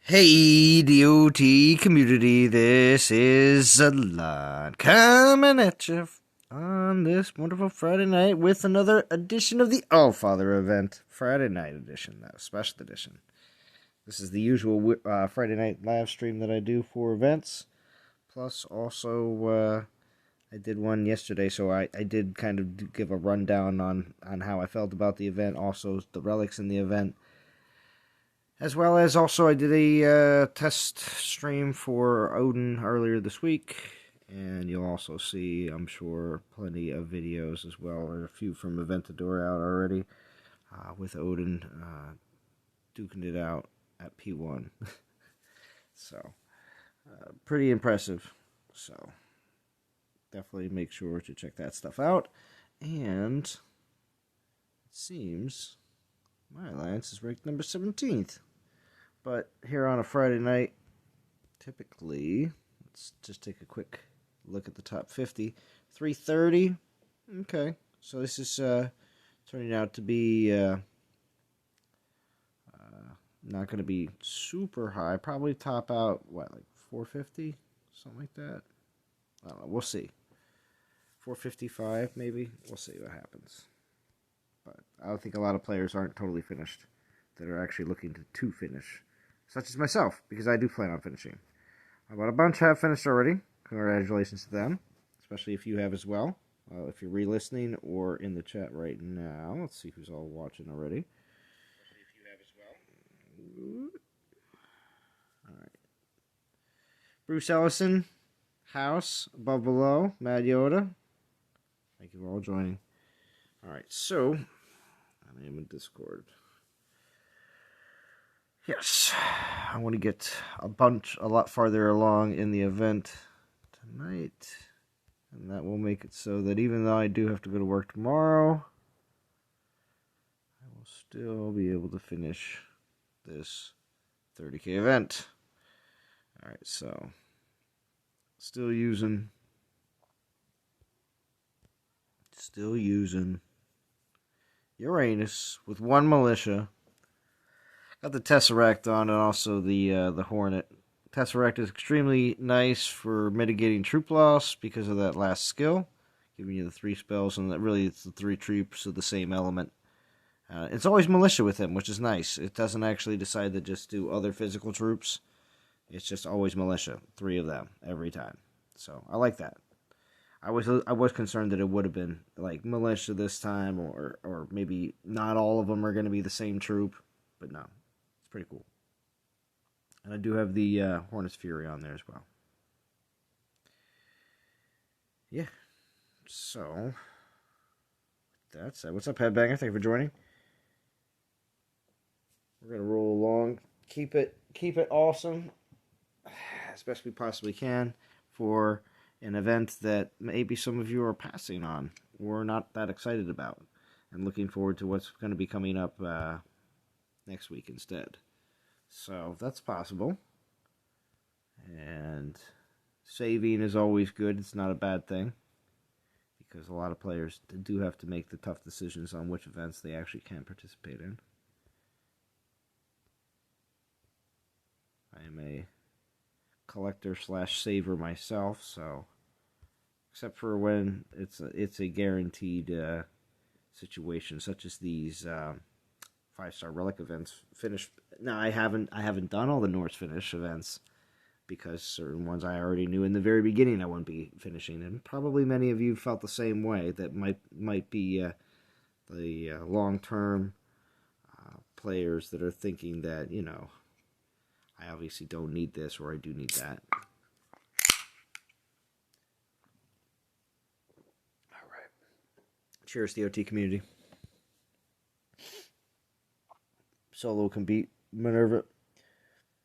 Hey, DOT community, this is Alon coming at you on this wonderful Friday night with another edition of the Allfather event. Friday night edition, though, special edition. This is the usual Friday night live stream that I do for events. Plus, also, I did one yesterday, so I did kind of give a rundown on how I felt about the event, also the relics in the event. As well as also I did a test stream for Odin earlier this week, and you'll also see, I'm sure, plenty of videos as well, or a few from Aventador out already, with Odin duking it out at P1. So, pretty impressive. So, definitely make sure to check that stuff out. And it seems my alliance is ranked number 17th. But here on a Friday night, typically, let's just take a quick look at the top 50. 330. Okay. So this is turning out to be not going to be super high. Probably top out, what, like 450? Something like that. I don't know. We'll see. 455, maybe. We'll see what happens. But I think a lot of players aren't totally finished that are actually looking to finish. Such as myself, because I do plan on finishing. But a bunch have finished already. Congratulations to them. Especially if you have as well. If you're re-listening or in the chat right now. Let's see who's all watching already. Especially if you have as well. Alright. Bruce Ellison. House. Above Below. Mad Yoda. Thank you for all joining. Alright, so I am in Discord. Yes, I want to get a lot farther along in the event tonight, and that will make it so that even though I do have to go to work tomorrow, I will still be able to finish this 30K event. Alright, so, still using Uranus with one militia. Got the Tesseract on and also the Hornet. Tesseract is extremely nice for mitigating troop loss because of that last skill, giving you the 3 spells, and that really it's the 3 troops of the same element. It's always militia with him, which is nice. It doesn't actually decide to just do other physical troops. It's just always militia, 3 of them every time. So I like that. I was concerned that it would have been like militia this time, or maybe not all of them are going to be the same troop, but no. Pretty cool. And I do have the Hornet's Fury on there as well. Yeah. So, that's it. What's up, Headbanger? Thank you for joining. We're going to roll along. Keep it awesome as best we possibly can for an event that maybe some of you are passing on or not that excited about and looking forward to what's going to be coming up next week instead. So that's possible. And saving is always good. It's not a bad thing, because a lot of players do have to make the tough decisions on which events they actually can participate in. I am a collector/saver myself, so except for when it's a guaranteed situation, such as these 5-star relic events finished. Now I haven't done all the Norse finish events because certain ones I already knew in the very beginning I wouldn't be finishing, and probably many of you felt the same way. That might be the long-term players that are thinking that, you know, I obviously don't need this or I do need that. All right. Cheers, DOT community. Solo can beat Minerva.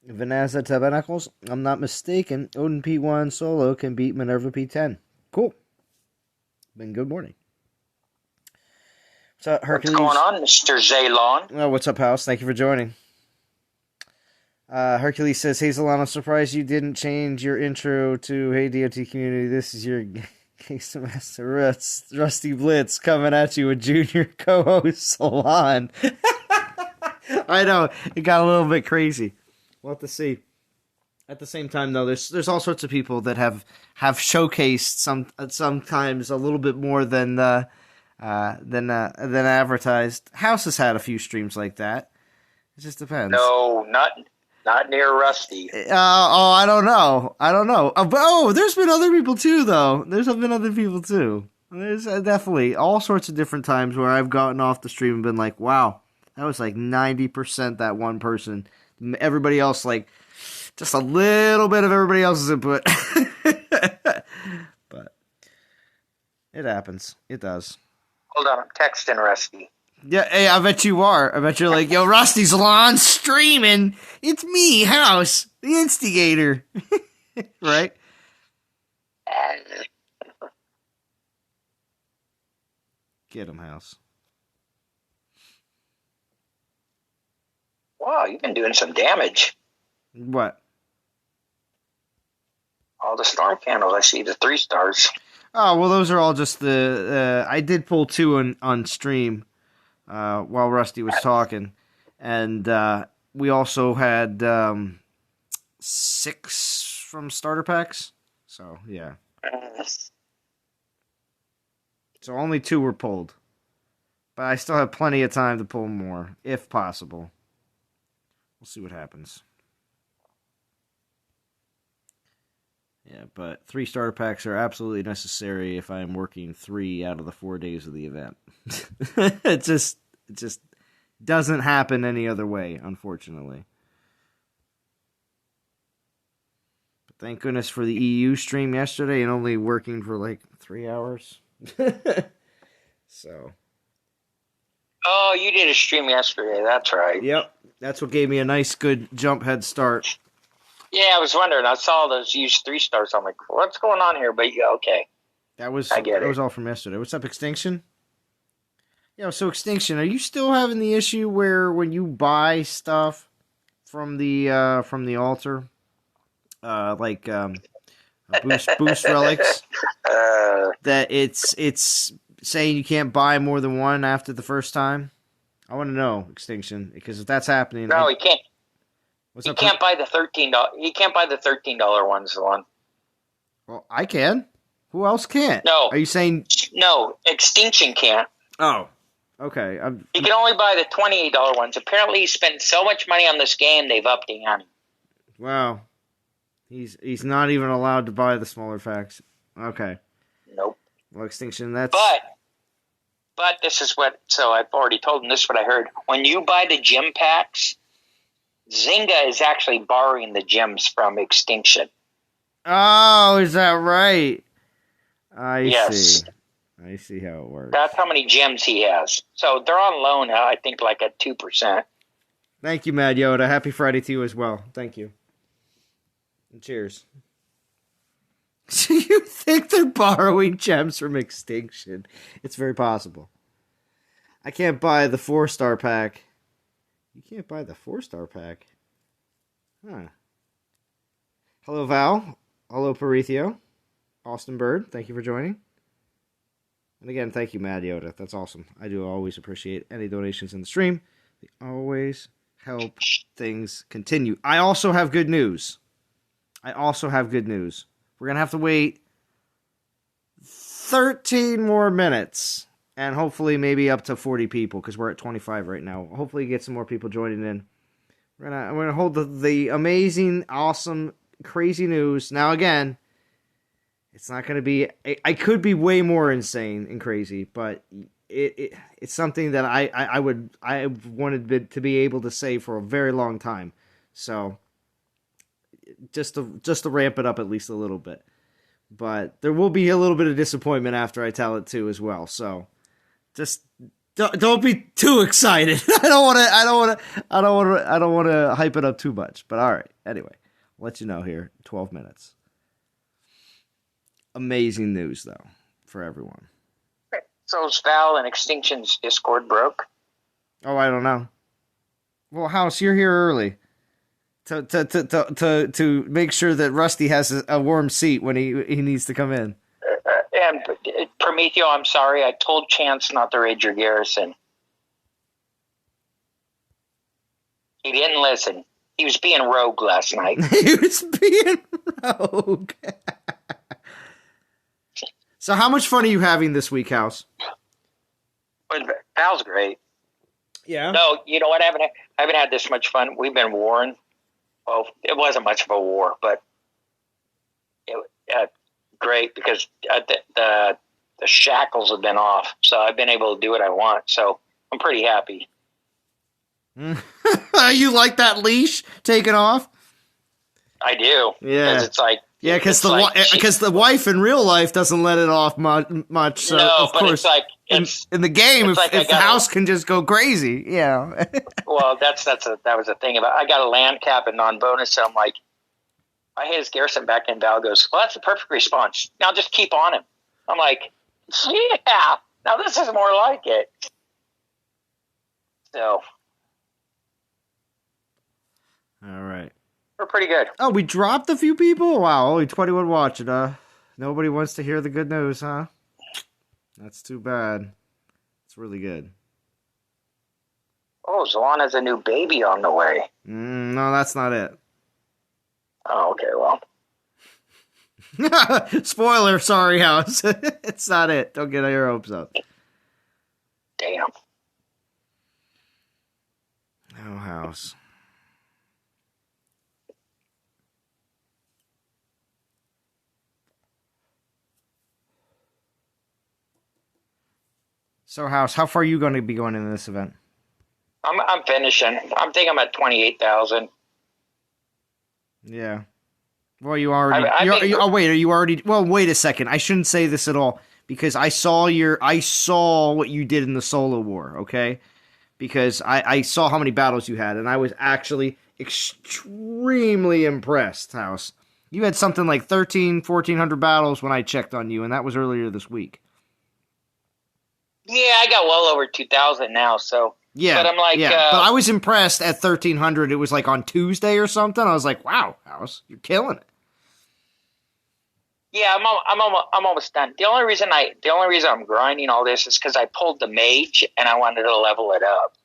Vanessa Tabernacles, I'm not mistaken, Odin P1 solo can beat Minerva P10. Cool. Been good morning. What's up, Hercules? What's going on, Mr. Zaylon? Oh, what's up, House? Thank you for joining. Hercules says, Hazelon, I'm surprised you didn't change your intro to Hey DOT Community. This is your Gangsta Master Rusty Blitz coming at you with junior co-host Salon. I know, it got a little bit crazy. we'll have to see. At the same time, though, there's all sorts of people that have showcased sometimes a little bit more than advertised. House has had a few streams like that. It just depends. No, not near Rusty. I don't know. There's been other people too, though. There's been other people too. There's definitely all sorts of different times where I've gotten off the stream and been like, wow, that was like 90% that one person. Everybody else, like, just a little bit of everybody else's input. But it happens. It does. Hold on, I'm texting Rusty. Yeah, hey, I bet you are. I bet you're like, yo, Rusty's on streaming. It's me, House, the instigator. Right? Get him, House. Wow, you've been doing some damage. What? All the storm candles. I see the 3 stars. Oh, well, those are all just the... I did pull 2 on stream while Rusty was talking. And we also had 6 from starter packs. So, yeah. So only 2 were pulled. But I still have plenty of time to pull more, if possible. We'll see what happens. Yeah, but 3 starter packs are absolutely necessary if I'm working 3 out of the 4 days of the event. It just doesn't happen any other way, unfortunately. But thank goodness for the EU stream yesterday and only working for like 3 hours. So. Oh, you did a stream yesterday. That's right. Yep, that's what gave me a nice, good jump head start. Yeah, I was wondering. I saw those used 3 stars. I'm like, what's going on here? But yeah, okay. That was all from yesterday. What's up, Extinction? Yeah, so Extinction, are you still having the issue where when you buy stuff from the altar, like boost relics, that it's saying you can't buy more than one after the first time? I want to know, Extinction, because if that's happening, no, he can't. He can't buy the $13. He can't buy the $13 ones, Lon. Well, I can. Who else can't? No. Are you saying no? Extinction can't. Oh, okay. He can only buy the $28 ones. Apparently, he spent so much money on this game they've upped the ante. Wow. He's not even allowed to buy the smaller packs. Okay. Nope. Well, Extinction. That's But this is what. So I've already told him. This is what I heard. When you buy the gem packs, Zynga is actually borrowing the gems from Extinction. Oh, is that right? Yes. See. I see how it works. That's how many gems he has. So they're on loan, I think, like at 2%. Thank you, Mad Yoda. Happy Friday to you as well. Thank you. And cheers. Do you think they're borrowing gems from Extinction? It's very possible. I can't buy the 4-star pack. You can't buy the 4-star pack. Huh. Hello, Val. Hello, Parithio. Austin Bird, thank you for joining. And again, thank you, Mad Yoda. That's awesome. I do always appreciate any donations in the stream. They always help things continue. I also have good news. We're going to have to wait 13 more minutes. And hopefully maybe up to 40 people, because we're at 25 right now. Hopefully get some more people joining in. We're gonna hold the amazing, awesome, crazy news. Now again, it's not going to be... I could be way more insane and crazy, but it's something that I wanted to be able to say for a very long time. So just to ramp it up at least a little bit. But there will be a little bit of disappointment after I tell it too as well. So just don't be too excited. I don't want to hype it up too much. But all right. Anyway, I'll let you know here. 12 minutes. Amazing news though for everyone. So is Val and Extinction's Discord broke? Oh, I don't know. Well, House, you're here early to make sure that Rusty has a warm seat when he needs to come in. And Prometeo, I'm sorry, I told Chance not to raid your garrison. He didn't listen. He was being rogue last night. He was being rogue. So how much fun are you having this week, House? But Val's great. Yeah. No, you know what? I haven't had this much fun. We've been warring. Well, it wasn't much of a war, but great because the shackles have been off, so I've been able to do what I want. So I'm pretty happy. You like that leash taken off? I do. Yeah. It's like because the wife in real life doesn't let it off much. So no, of course, it's in the game, if the house can just go crazy, yeah. Well, that was the thing about. I got a land cap and non-bonus, so I'm like, I hit his Garrison back, and Val goes, "Well, that's a perfect response. Now just keep on him." I'm like, "Yeah, now this is more like it." So, all right. we're pretty good. Oh, we dropped a few people? Wow, only 21 watching. Nobody wants to hear the good news, huh? That's too bad. It's really good. Oh, Zwan has a new baby on the way. No, that's not it. Oh, okay, well. Spoiler, sorry, House. It's not it. Don't get your hopes up. Damn. Oh, House. So, House, how far are you going to be going into this event? I'm finishing. I think I'm at 28,000. Yeah. Well, you already. Wait. Are you already? Well, wait a second. I shouldn't say this at all because I saw what you did in the solo war. Okay, because I saw how many battles you had, and I was actually extremely impressed. House, you had something like 1,400 battles when I checked on you, and that was earlier this week. Yeah, I got well over 2,000 now. So. Yeah, but I'm like, but I was impressed at 1,300. It was like on Tuesday or something. I was like, "Wow, House, you're killing it." Yeah, I'm almost done. The only reason I'm grinding all this is because I pulled the mage and I wanted to level it up.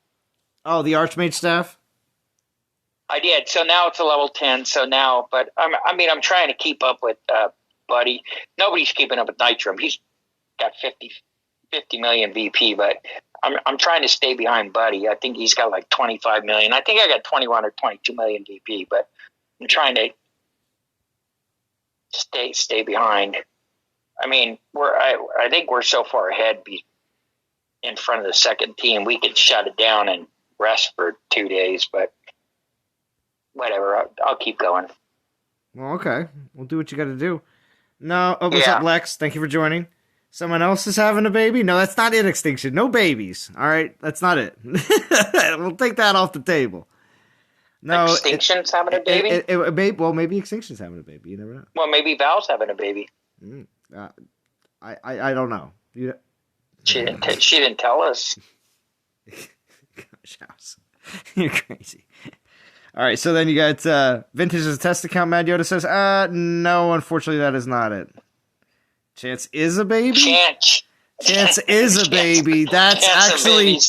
Oh, the Archmage staff. I did. So now it's a level 10. So now, but I'm trying to keep up with Buddy. Nobody's keeping up with Nitram. He's got 50 million VP, but I'm trying to stay behind Buddy. I think he's got like 25 million. I think I got 21 or 22 million VP, but I'm trying to stay behind. I mean, I think we're so far ahead in front of the second team. We could shut it down and rest for 2 days, but whatever. I'll keep going. Well, okay. We'll do what you got to do. No, what's up, Lex? Thank you for joining. Someone else is having a baby? No, that's not it, Extinction. No babies. All right? That's not it. We'll take that off the table. No, Extinction's having a baby? Well, maybe Extinction's having a baby. You never know. Well, maybe Val's having a baby. I don't know. She didn't tell us. Gosh, House. You're crazy. All right, so then you got Vintage as a test account. Mad Yoda says, no, unfortunately, that is not it. Chance is a baby? Chance is a baby. That's actually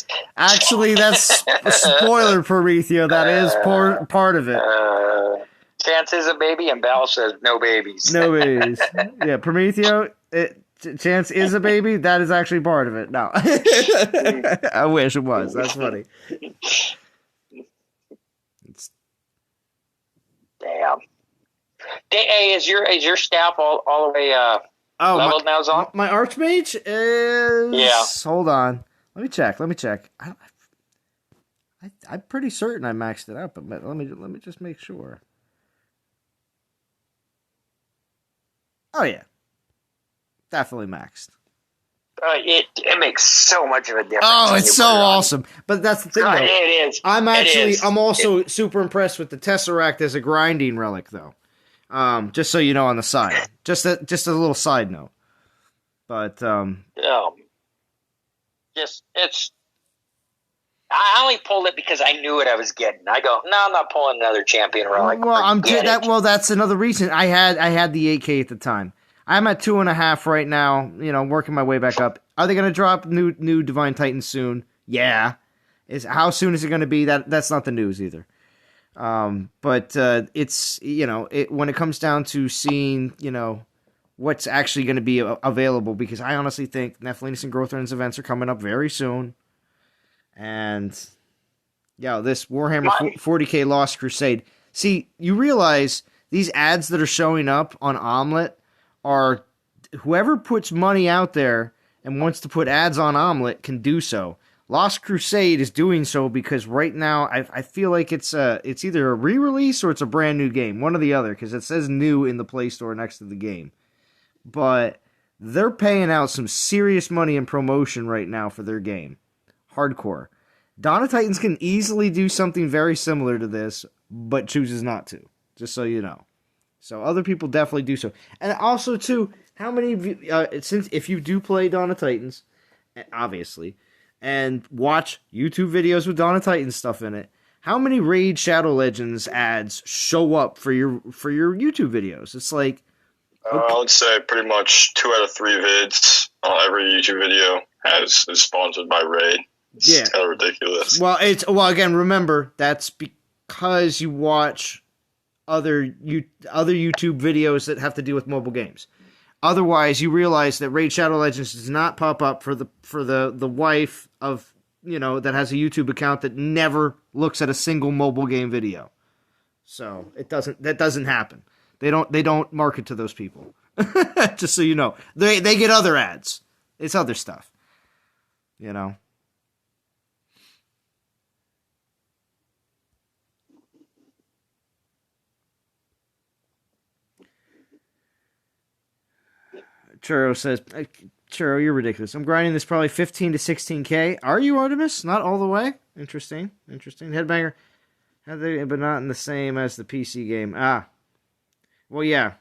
that's a spoiler, Prometheo. That is part of it. Chance is a baby, and Val says no babies. No babies. Yeah, Prometheo, Chance is a baby. That is actually part of it. No. I wish it was. That's funny. Damn. Hey, is your staff all the way leveled now, Zon? My Archmage is... Yeah. Hold on. Let me check. I'm pretty certain I maxed it out, but let me just make sure. Oh, yeah. Definitely maxed. It makes so much of a difference. Oh, it's so awesome. But that's the thing, though. It is. I'm also super impressed with the Tesseract as a grinding relic, though. Just so you know on the side. Just a little side note. But, I only pulled it because I knew what I was getting. I go, no, I'm not pulling another champion relic. Well, that's another reason. I had the 8K at the time. I'm at 2.5 right now, working my way back up. Are they going to drop new Divine Titans soon? Yeah. How soon is it going to be? That's not the news either. But it's, when it comes down to seeing, what's actually going to be available, because I honestly think Nephilim and Growth Runs events are coming up very soon. And yeah, this Warhammer 40K Lost Crusade. See, you realize these ads that are showing up on Omlet are whoever puts money out there and wants to put ads on Omlet can do so. Lost Crusade is doing so because right now I feel like it's either a re-release or it's a brand new game, one or the other, because it says new in the Play Store next to the game. But they're paying out some serious money in promotion right now for their game. Hardcore. Dawn of Titans can easily do something very similar to this, but chooses not to, just so you know. So other people definitely do so. And also, too, how many, since if you do play Dawn of Titans, obviously, and watch YouTube videos with Dawn of Titans stuff in it, how many Raid Shadow Legends ads show up for your YouTube videos? It's like, I would say pretty much 2 out of 3 vids on every YouTube video is sponsored by Raid. It's kind of ridiculous. Well, again, remember, that's because you watch other YouTube videos that have to do with mobile games. Otherwise, you realize that Raid Shadow Legends does not pop up for the wife of, that has a YouTube account that never looks at a single mobile game video. So that doesn't happen. They don't market to those people. Just so you know. They get other ads. It's other stuff. Churro says, Churro, you're ridiculous. I'm grinding this probably 15 to 16K. Are you, Artemis? Not all the way? Interesting. Headbanger. But not in the same as the PC game. Well, yeah.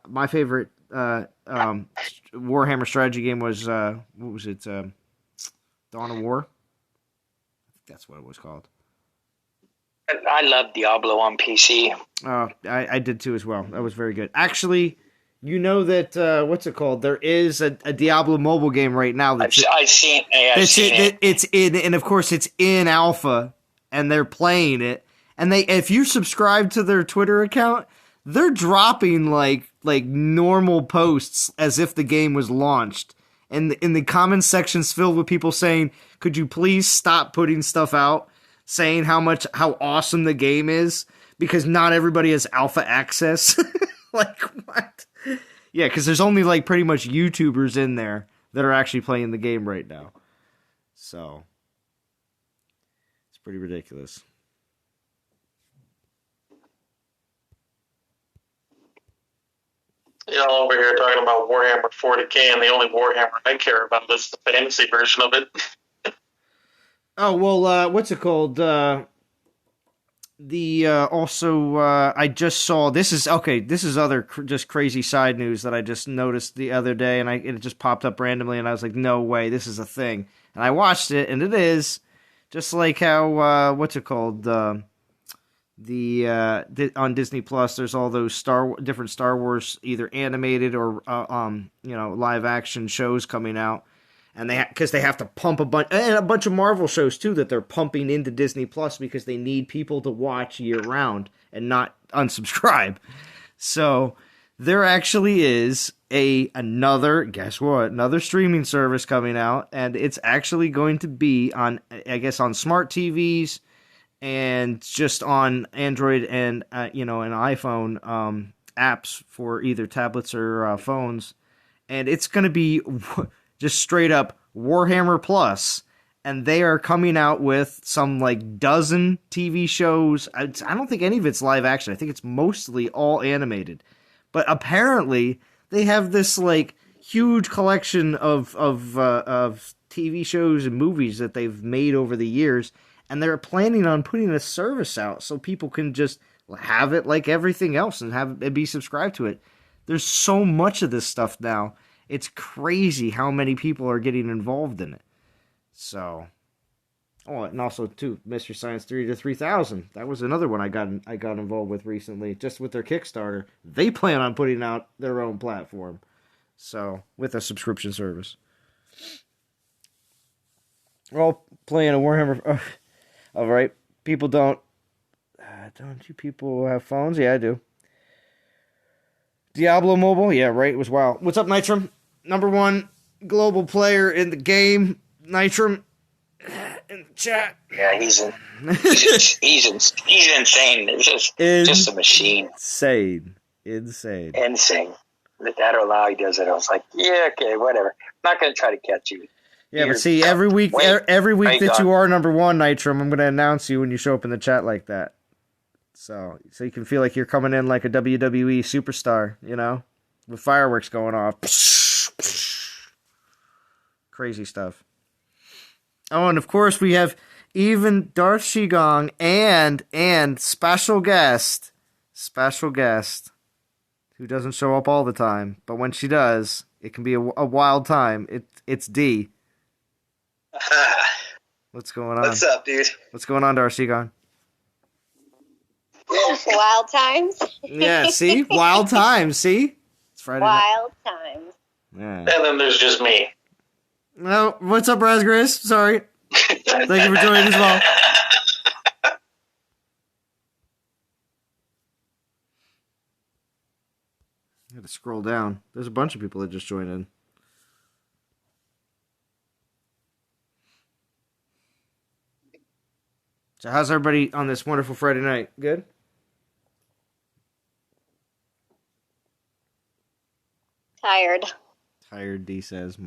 My favorite Warhammer strategy game was, what was it? Dawn of War? I think that's what it was called. I love Diablo on PC. I did too as well. That was very good. Actually, you know that, what's it called? There is a Diablo mobile game right now. I've seen it. It's in, and of course it's in alpha, and they're playing it. And if you subscribe to their Twitter account, they're dropping like normal posts as if the game was launched. And in the comment sections filled with people saying, could you please stop putting stuff out, saying how awesome the game is, because not everybody has alpha access. Like, what? Yeah, because there's only like pretty much YouTubers in there that are actually playing the game right now. So it's pretty ridiculous. Over here talking about Warhammer 40K, and the only Warhammer I care about is the fantasy version of it. Oh, well, what's it called? I just saw, this is other just crazy side news that I just noticed the other day, and it just popped up randomly, and I was like, no way, this is a thing. And I watched it, and it is, just like how, what's it called? On Disney Plus, there's all those different Star Wars, either animated or live action shows coming out, and because they have to pump a bunch of Marvel shows too that they're pumping into Disney Plus because they need people to watch year round and not unsubscribe. So there actually is another streaming service coming out, and it's actually going to be on smart TVs. And just on Android and an iPhone apps for either tablets or phones, and it's going to be just straight up Warhammer Plus, and they are coming out with some like dozen TV shows. I don't think any of it's live action. I think it's mostly all animated, but apparently they have this like huge collection of TV shows and movies that they've made over the years. And they're planning on putting a service out so people can just have it like everything else and have it be subscribed to it. There's so much of this stuff now. It's crazy how many people are getting involved in it. So, and also too, Mystery Science 3 to 3000. That was another one I got involved with recently, just with their Kickstarter. They plan on putting out their own platform, so with a subscription service. We're all playing a Warhammer. All right, people don't. Don't you people have phones? Yeah, I do. Diablo Mobile? Yeah, right. It was wild. What's up, Nitram? Number 1 global player in the game. Nitram in the chat. Yeah, he's insane. It's just a machine. Insane. That or how he does it. I was like, yeah, okay, whatever. I'm not going to try to catch you. Yeah, but see, every week that you are number 1, Nitram, I'm going to announce you when you show up in the chat like that. So you can feel like you're coming in like a WWE superstar, you know, with fireworks going off. Crazy stuff. Oh, and of course we have even Darth Shigong and special guest who doesn't show up all the time, but when she does, it can be a wild time. It's D. What's going on? What's up, dude? What's going on, Darth Shigong? Wild times. Yeah, see? Wild times, see? It's Friday Wild times. Yeah. And then there's just me. No, what's up, Razgris? Sorry. Thank you for joining as well. I had to scroll down. There's a bunch of people that just joined in. So how's everybody on this wonderful Friday night? Good? Tired. Tired, D says.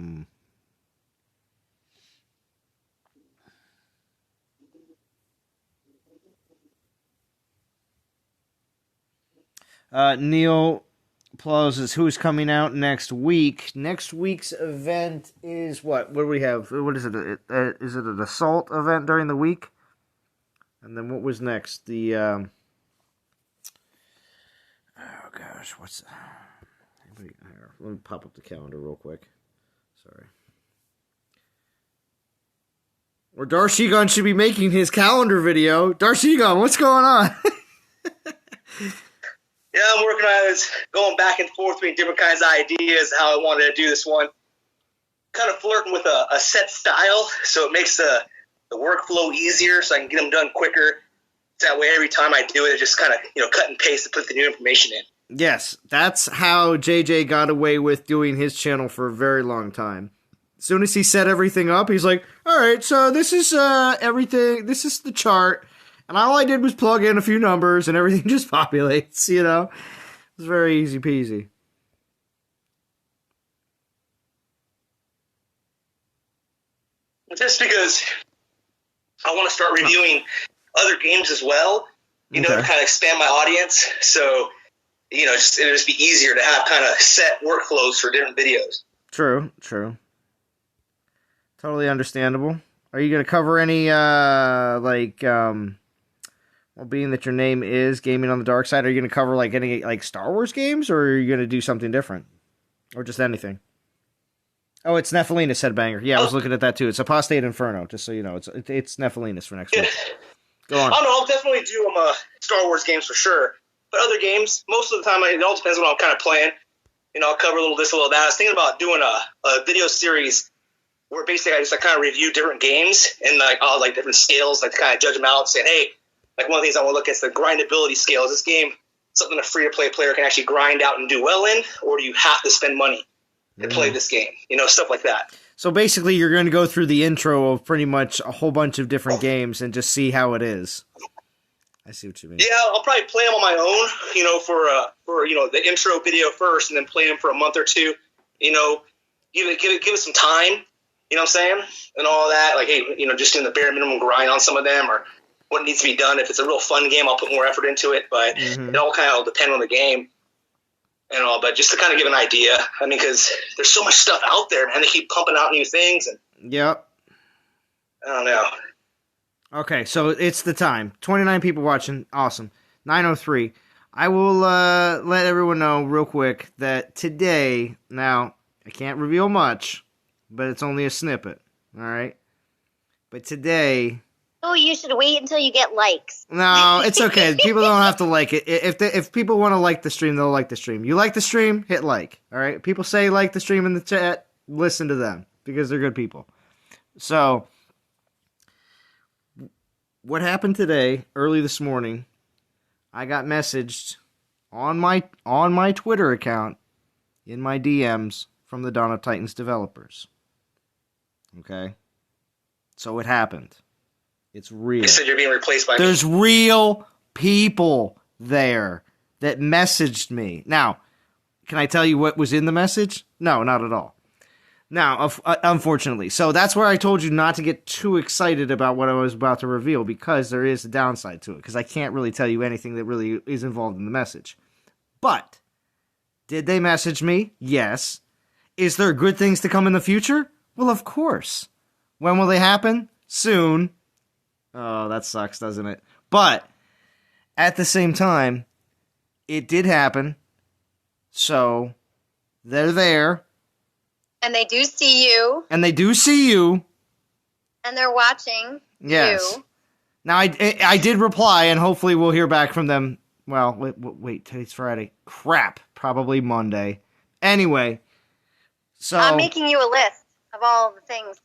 Neil applauses who's coming out next week. Next week's event is what? What do we have? What is it? Is it an assault event during the week? And then what was next? The oh gosh, what's here, let me pop up the calendar real quick. Sorry. Or Darth Shigon should be making his calendar video. Darth Shigon, what's going on? Yeah, I'm working on it, going back and forth between different kinds of ideas, how I wanted to do this one. Kind of flirting with a set style, so it makes the workflow easier, so I can get them done quicker. That way, every time I do it, I just kind of cut and paste and put the new information in. Yes, that's how JJ got away with doing his channel for a very long time. As soon as he set everything up, he's like, all right, so this is everything. This is the chart. And all I did was plug in a few numbers and everything just populates, It's very easy peasy. Just because I want to start reviewing other games as well, to kind of expand my audience. So, it'll just be easier to have kind of set workflows for different videos. True. Totally understandable. Are you going to cover any, being that your name is Gaming on the Dark Side, are you going to cover, any, Star Wars games, or are you going to do something different? Or just anything? Oh, it's Nephilinus, Headbanger. Yeah, I was looking at that, too. It's Apostate Inferno, just so you know. It's Nephilinus for next week. Go on. Oh, no, I'll definitely do Star Wars games for sure. But other games, most of the time, it all depends on what I'm kind of playing. I'll cover a little this, a little that. I was thinking about doing a video series where basically I just kind of review different games and different scales, to kind of judge them out, saying, hey, one of the things I want to look at is the grindability scale. Is this game something a free-to-play player can actually grind out and do well in, or do you have to spend money to play this game? Stuff like that. So basically you're going to go through the intro of pretty much a whole bunch of different games and just see how it is. I see what you mean. Yeah, I'll probably play them on my own, for the intro video first, and then play them for a month or two. Give it some time. You know what I'm saying? And all that. Hey, just doing the bare minimum grind on some of them, or what needs to be done. If it's a real fun game, I'll put more effort into it. But it all kind of depends on the game and all. But just to kind of give an idea, because there's so much stuff out there, man. They keep pumping out new things. And yep. I don't know. Okay, so it's the time. 29 people watching. Awesome. 9:03. I will let everyone know real quick that today, now, I can't reveal much, but it's only a snippet. All right? But today... Oh, you should wait until you get likes. No, it's okay. People don't have to like it. If people want to like the stream, they'll like the stream. You like the stream, hit like. All right? People say like the stream in the chat, listen to them because they're good people. So... what happened today, early this morning, I got messaged on my Twitter account in my DMs from the Dawn of Titans developers. Okay? So it happened. It's real. They said you're being replaced by There's me. real people there that messaged me. Now, can I tell you what was in the message? No, not at all. Now, unfortunately. So that's where I told you not to get too excited about what I was about to reveal, because there is a downside to it, because I can't really tell you anything that really is involved in the message. But, did they message me? Yes. Is there good things to come in the future? Well, of course. When will they happen? Soon. Oh, that sucks, doesn't it? But, at the same time, it did happen. So, they're there. And they do see you. And they do see you. And they're watching Yes. you. Now, I did reply, and hopefully we'll hear back from them. Well, wait, today's Friday. Crap. Probably Monday. Anyway. So. I'm making you a list of all the things.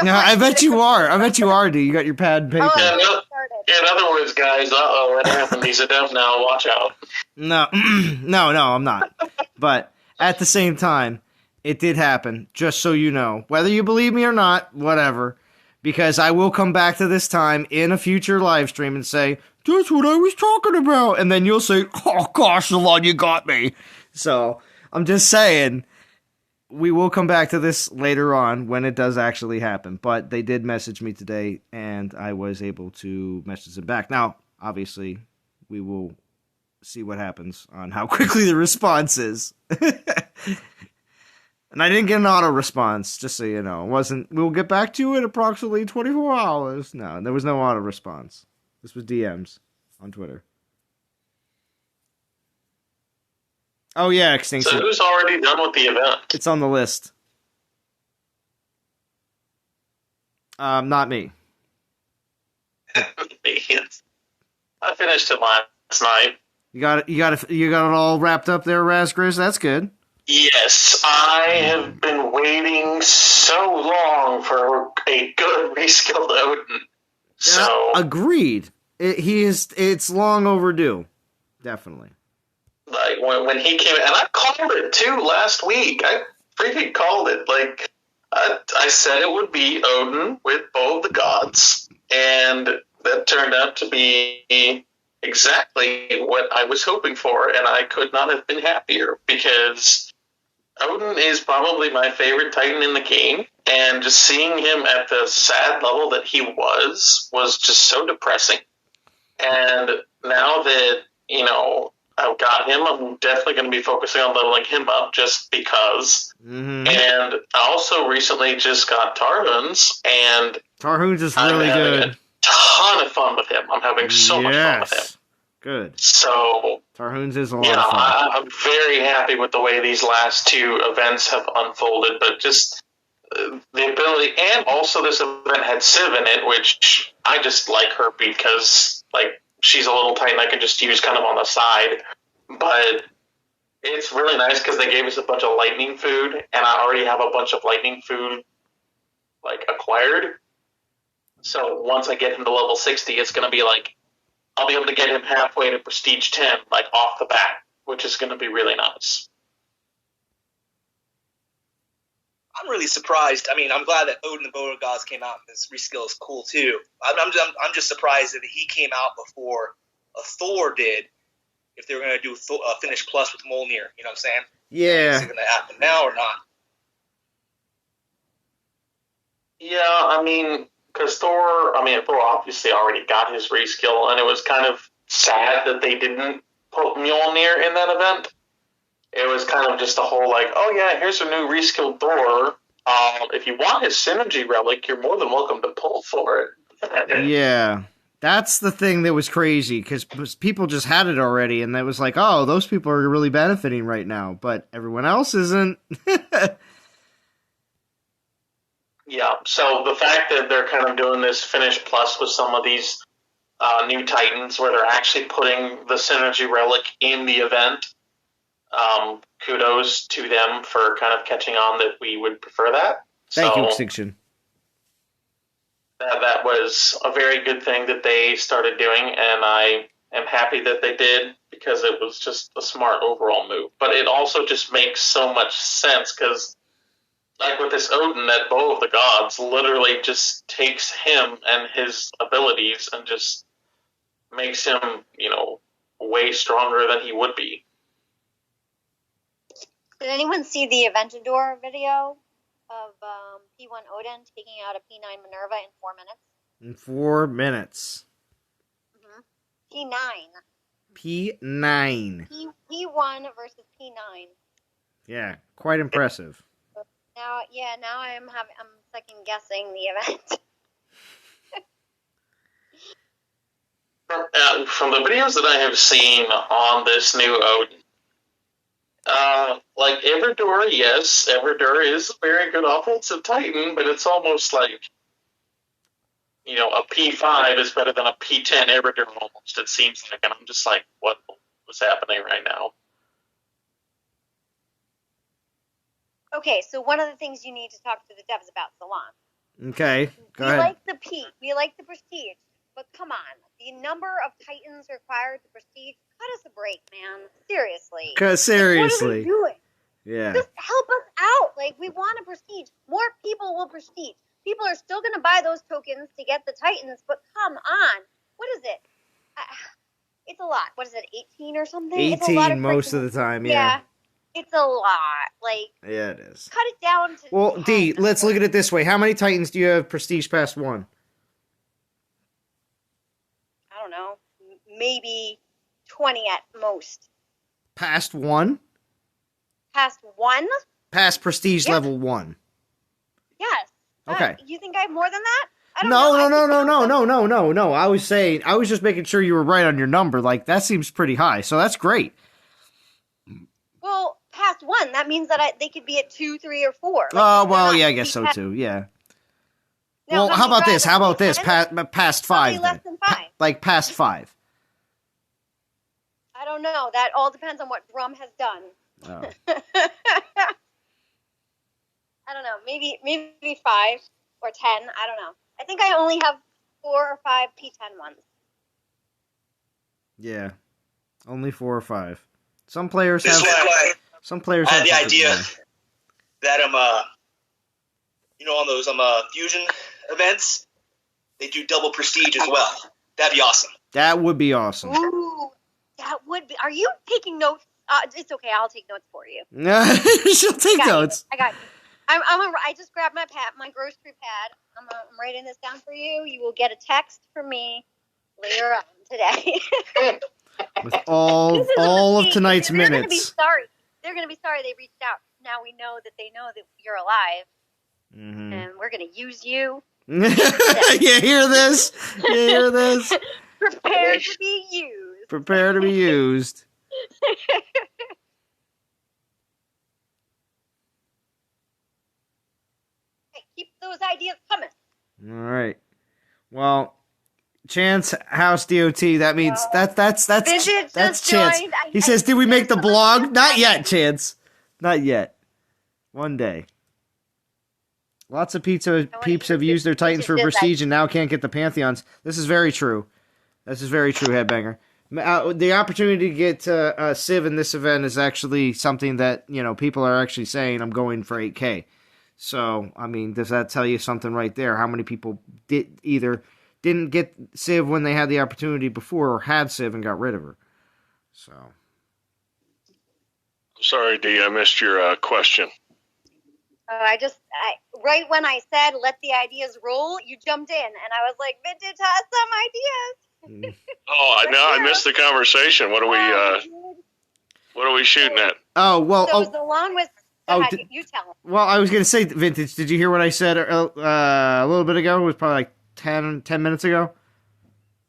No, I bet you are. I bet you are, dude. You got your pad and paper. Oh, In other words, guys, what happened? He's a dump now. Watch out. No, no, I'm not. But at the same time, it did happen, just so you know. Whether you believe me or not, whatever. Because I will come back to this time in a future live stream and say, that's what I was talking about. And then you'll say, oh gosh, Alon, you got me. So, I'm just saying, we will come back to this later on when it does actually happen. But they did message me today, and I was able to message them back. Now, obviously, we will see what happens on how quickly the response is. And I didn't get an auto response, just so you know. It wasn't, we'll get back to you in approximately 24 hours. No, there was no auto response. This was DMs on Twitter. Oh, yeah, Extinction. So who's already done with the event? It's on the list. Not me. I finished it last night. You got it all wrapped up there, Razgriz? That's good. Yes, I have been waiting so long for a good reskilled Odin. So agreed. It's long overdue. Definitely. Like when he came, and I called it too last week. I freaking called it. Like I said, it would be Odin with both the gods, and that turned out to be exactly what I was hoping for, and I could not have been happier, because Odin is probably my favorite Titan in the game, and just seeing him at the sad level that he was just so depressing. And now that, I've got him, I'm definitely going to be focusing on leveling him up just because. Mm-hmm. And I also recently just got Tarhuns, and Tarhuns is really good. A ton of fun with him. I'm having so much fun with him. Good. So Tarhuns is a lot of fun. I'm very happy with the way these last two events have unfolded, but just the ability, and also this event had Civ in it, which I just like her because she's a little Titan I can just use kind of on the side. But it's really nice because they gave us a bunch of lightning food, and I already have a bunch of lightning food acquired. So once I get him to level 60, it's going to be I'll be able to get him halfway to Prestige 10, off the bat, which is going to be really nice. I'm really surprised. I mean, I'm glad that Odin the Bow Gods came out, and this reskill is cool too. I'm just surprised that he came out before Thor did. If they were going to do Finish Plus with Mjolnir, you know what I'm saying? Yeah. Is it going to happen now or not? Yeah, I mean, because Thor obviously already got his reskill, and it was kind of sad that they didn't put Mjolnir in that event. It was kind of just a whole oh yeah, here's a new reskilled Thor. If you want his synergy relic, you're more than welcome to pull for it. Yeah. That's the thing that was crazy, because people just had it already, and it was oh, those people are really benefiting right now, but everyone else isn't. Yeah, so the fact that they're kind of doing this Finish Plus with some of these new Titans, where they're actually putting the Synergy Relic in the event, kudos to them for kind of catching on that we would prefer that. Thank you, Extinction. That was a very good thing that they started doing, and I am happy that they did because it was just a smart overall move. But it also just makes so much sense because, like with this Odin, that Bow of the Gods literally just takes him and his abilities and just makes him, way stronger than he would be. Did anyone see the Aventador video of P1 Odin taking out a P9 Minerva in 4 minutes? In 4 minutes. P9. P9. P1 versus P9. Yeah, quite impressive. Now I'm second guessing the event. From the videos that I have seen on this new Odin, like Everdur, yes, Everdur is a very good offensive Titan, but it's almost like, a P5 is better than a P10 Everdur almost, it seems like, and I'm just like, what was happening right now? Okay, so one of the things you need to talk to the devs about, Salon. Okay, go ahead. We like the P, we like the prestige, but come on, the number of Titans required to prestige, cut us a break, man. Seriously. Seriously. What are we doing? Yeah. Just help us out. Like, we want to prestige. More people will prestige. People are still going to buy those tokens to get the Titans, but come on. What is it? It's a lot. What is it, 18 or something? 18 it's a lot of most of the time, yeah. It's a lot. Like, yeah, it is. cut it down to Well, 10. D, let's look at it this way. How many Titans do you have prestige past 1? I don't know. Maybe 20 at most. Past 1? Past 1? Past prestige level 1. Yes. Okay. You think I have more than that? I don't know. No. I was just making sure you were right on your number. Like, that seems pretty high, so that's great. Well, past 1, that means that they could be at 2, 3, or 4. Oh, well, yeah, I guess so too. Yeah. Now, well, how about this? Past 5? Less than 5. Like past 5. I don't know. That all depends on what Drum has done. Oh. I don't know. Maybe 5 or 10. I don't know. I think I only have 4 or 5 P10 ones. Yeah, only 4 or 5. Some players This have. is why Some players I have had the idea more. that on those fusion events, they do double prestige as well. That'd be awesome. That would be awesome. Ooh, that would be. Are you taking notes? It's okay. I'll take notes for you. She'll take notes. I got you. I just grabbed my grocery pad. I'm writing this down for you. You will get a text from me later on today. With all of tonight's They're minutes. Gonna be sorry. They're going to be sorry they reached out. Now we know that they know that you're alive, and we're going to use you. You hear this? You hear this? Prepare to be used. Prepare to be used. Hey, keep those ideas coming. All right. Well, Chance House DOT. That means that's Vintage that's just Chance. joined. He says, "Did we make the blog? Not yet, Chance. Not yet. One day." Lots of peeps have used their Titans for prestige and now can't get the Pantheons. This is very true. This is very true, Headbanger. The opportunity to get Civ in this event is actually something that, people are actually saying, I'm going for 8K. So, I mean, does that tell you something right there? How many people didn't get Civ when they had the opportunity before, or had Civ and got rid of her? So. Sorry, D, I missed your question. Right when I said, let the ideas roll, you jumped in, and I was like, Vintage has some ideas. Oh, I missed the conversation. What are we shooting at? Oh, well. So Zalon was... you tell him. Well, I was going to say, Vintage, did you hear what I said a little bit ago? It was probably like 10 minutes ago.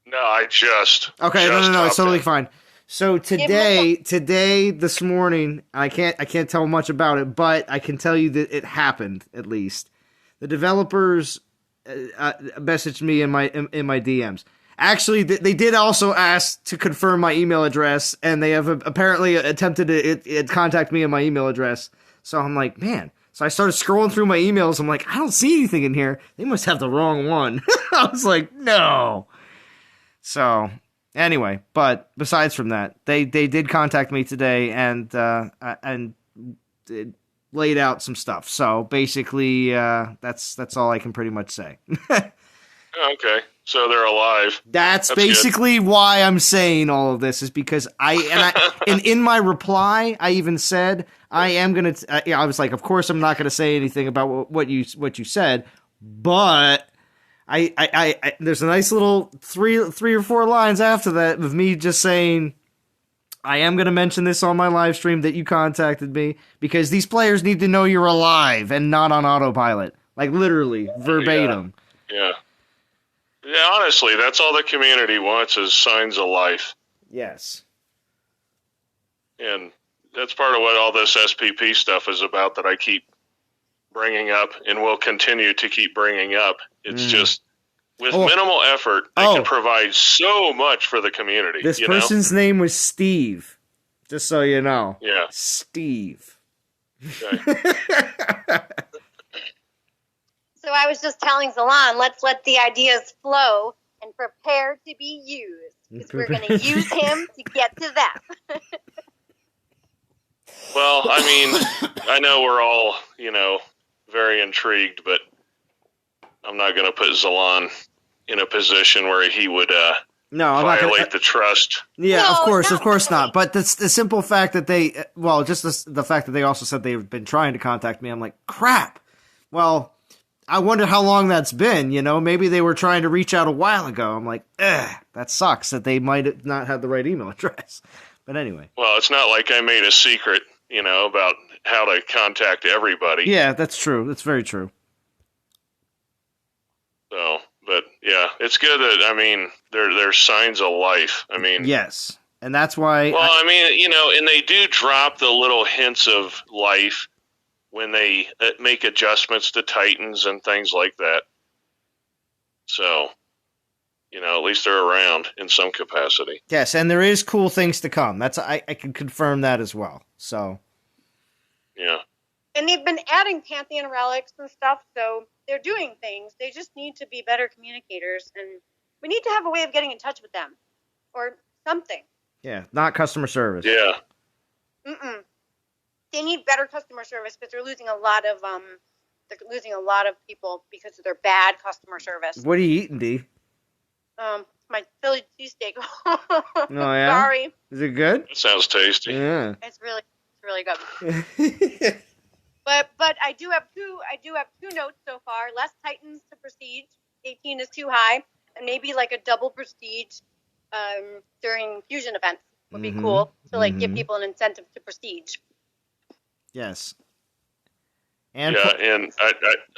No, I just... Okay, no, it's totally fine. So today, this morning, I can't tell much about it, but I can tell you that it happened, at least. The developers messaged me in my DMs. Actually, they did also ask to confirm my email address, and they have apparently attempted to contact me in my email address. So I'm like, man. So I started scrolling through my emails. I'm like, I don't see anything in here. They must have the wrong one. I was like, no. So Anyway, but besides from that, they did contact me today and laid out some stuff. So basically, that's all I can pretty much say. Okay, so they're alive. That's basically good. Why I'm saying all of this is because and in my reply, I even said I am gonna. I was like, of course, I'm not gonna say anything about what you said, but. I there's a nice little three or four lines after that of me just saying I am going to mention this on my live stream that you contacted me because these players need to know you're alive and not on autopilot. Like literally, verbatim. Yeah, honestly, that's all the community wants is signs of life. Yes. And that's part of what all this SPP stuff is about that I keep bringing up and will continue to keep bringing up. It's just with minimal effort, they can provide so much for the community. This person's name was Steve, just so you know. Yeah. Steve. Okay. So I was just telling Zalan, let's let the ideas flow and prepare to be used. Because we're going to use him to get to them. Well, I mean, I know we're all, very intrigued, but I'm not going to put Zalan in a position where he would violate the trust. Yeah, no, of course not. But the simple fact that they, just the fact that they also said they've been trying to contact me, I'm like, crap. Well, I wonder how long that's been, Maybe they were trying to reach out a while ago. I'm like, that sucks that they might not have the right email address. But anyway. Well, it's not like I made a secret, about how to contact everybody. Yeah, that's true. That's very true. So, but yeah, it's good that, there's signs of life. Yes. And that's why. Well, and they do drop the little hints of life when they make adjustments to Titans and things like that. So, at least they're around in some capacity. Yes, and there is cool things to come. I can confirm that as well. So. Yeah. And they've been adding Pantheon relics and stuff, so they're doing things. They just need to be better communicators, and we need to have a way of getting in touch with them, or something. Yeah, not customer service. Yeah. They need better customer service because they're losing a lot of people because of their bad customer service. What are you eating, D? My Philly cheesesteak. Oh yeah. Sorry. Is it good? It sounds tasty. Yeah. It's really good. But I do have two notes so far. Less Titans to Prestige. 18 is too high, and maybe like a double Prestige during fusion events would be cool to give people an incentive to Prestige. Yes. And and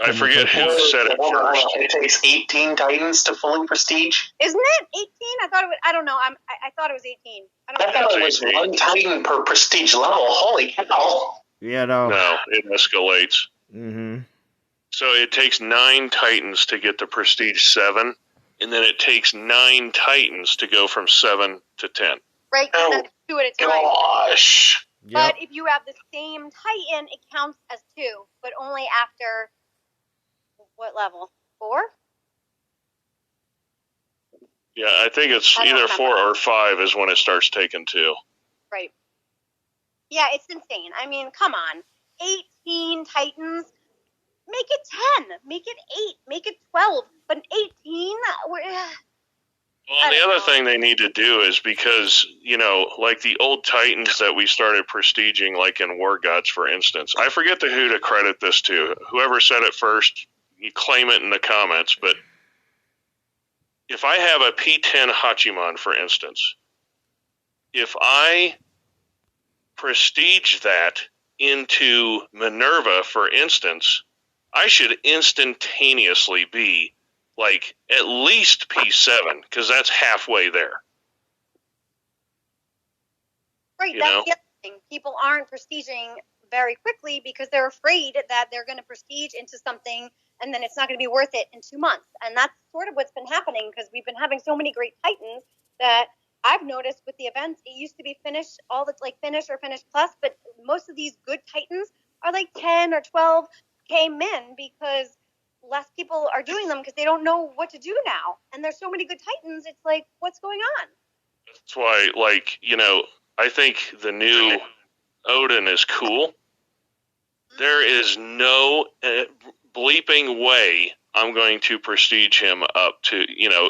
I forget who said it first. It takes 18 Titans to fully Prestige. Isn't it 18? I thought it was. I don't know. I thought it was 18. I thought it was 1 Titan per Prestige level. Holy cow! Yeah, no. No, it escalates. Mm-hmm. So it takes 9 Titans to get to Prestige 7, and then it takes 9 Titans to go from 7 to 10. Right, because then it's 2 at a time. Gosh. Yep. But if you have the same Titan, it counts as 2, but only after what level? 4? Yeah, I think it's either 4 or 5 is when it starts taking 2. Right. Yeah, it's insane. Come on. 18 Titans. Make it 10. Make it 8. Make it 12. But 18? Well, the other thing they need to do is because, like the old Titans that we started prestiging, like in War Gods, for instance, I forget who to credit this to. Whoever said it first, you claim it in the comments, but if I have a P10 Hachiman, for instance, if I prestige that into Minerva, for instance, I should instantaneously be like at least P7, because that's halfway there. Right, that's the other thing. People aren't prestiging very quickly because they're afraid that they're going to prestige into something and then it's not going to be worth it in 2 months. And that's sort of what's been happening because we've been having so many great Titans that I've noticed with the events, it used to be Finish, all that's like Finish or Finish Plus, but most of these good Titans are like 10 or 12K min because less people are doing them because they don't know what to do now. And there's so many good Titans, it's like, what's going on? That's why, like, I think the new Odin is cool. There is no bleeping way I'm going to prestige him up to,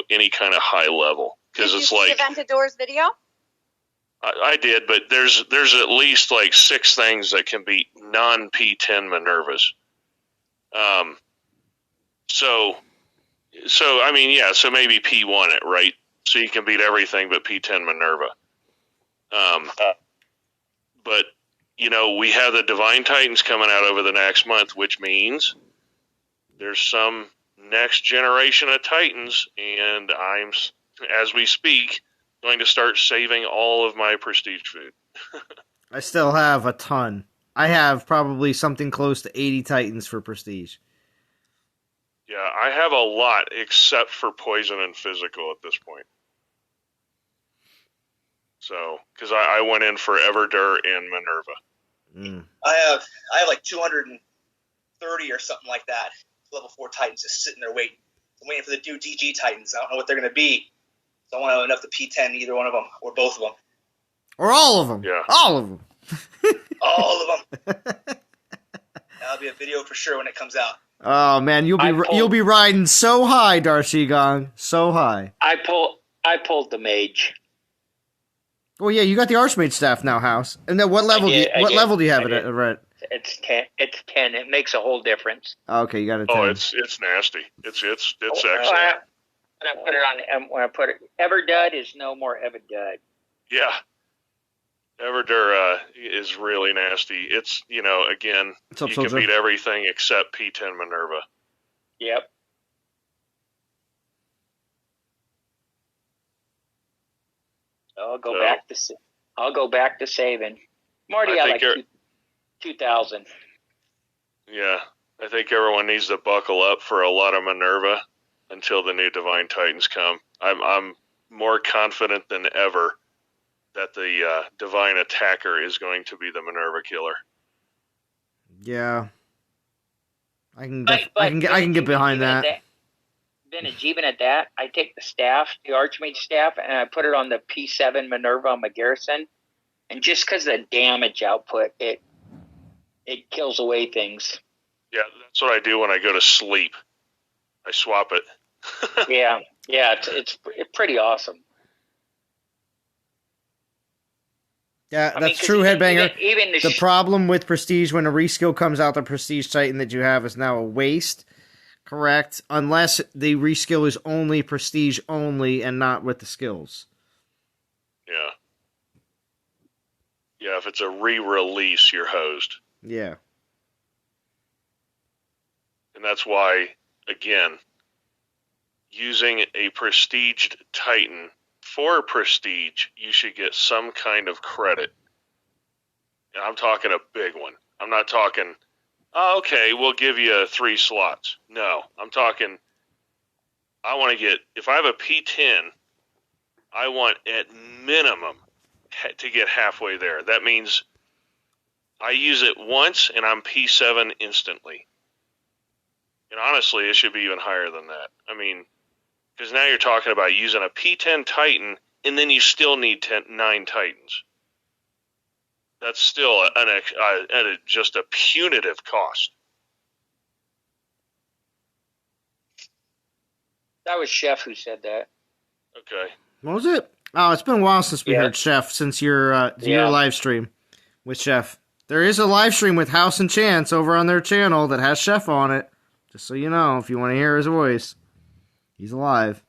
any kind of high level. Because it's like Aventador's video? I did, but there's at least like 6 things that can beat non-P10 Minervas. So I mean, yeah, so maybe P1 it, right? So you can beat everything but P10 Minerva. But we have the Divine Titans coming out over the next month, which means there's some next generation of Titans, and I'm, as we speak, going to start saving all of my prestige food. I still have a ton. I have probably something close to 80 Titans for prestige. Yeah, I have a lot except for poison and physical at this point. So, because I went in for Everdur and Minerva. I have like 230 or something like that. Level 4 Titans just sitting there waiting. I'm waiting for the new DG Titans. I don't know what they're going to be. So I want to have enough to P10 either one of them or both of them. Or all of them. Yeah. All of them. All of them. That'll be a video for sure when it comes out. Oh man, you'll be riding so high, Darcy Gong, so high. I pulled the mage. Well, yeah, you got the Archmage staff now, House. And then what level do you have it at? Right? It's 10. It's 10. It makes a whole difference. Okay, you got a 10. Oh, it's nasty. It's excellent. When I put it, Everdud is no more Everdud. Yeah. Everdur is really nasty. It's, again, you can beat everything except P10 Minerva. Yep. I'll go back to saving. I'm already at like 2,000. Yeah, I think everyone needs to buckle up for a lot of Minerva until the new Divine Titans come. I'm more confident than ever that the Divine Attacker is going to be the Minerva killer. Yeah, I can get behind that. Vintage, even at that, I take the staff, the Archmage staff, and I put it on the P7 Minerva on my Garrison, and just because of the damage output, it kills away things. Yeah, that's what I do when I go to sleep. I swap it. yeah, it's pretty awesome. Yeah, that's true, Headbanger. The problem with Prestige, when a reskill comes out, the Prestige Titan that you have is now a waste. Correct, unless the reskill is only Prestige only and not with the skills. Yeah. Yeah, if it's a re-release, you're hosed. Yeah. And that's why, again, using a Prestiged Titan for Prestige, you should get some kind of credit. And I'm talking a big one. I'm not talking... Oh, okay, we'll give you 3 slots. No, I'm talking, I want to get, if I have a P10, I want at minimum to get halfway there. That means I use it once and I'm P7 instantly. And honestly, it should be even higher than that. I mean, because now you're talking about using a P10 Titan and then you still need 9 Titans. That's still just a punitive cost. That was Chef who said that. Okay. What was it? Oh, it's been a while since we heard Chef, since your live stream with Chef. There is a live stream with House and Chance over on their channel that has Chef on it. Just so you know, if you want to hear his voice. He's alive.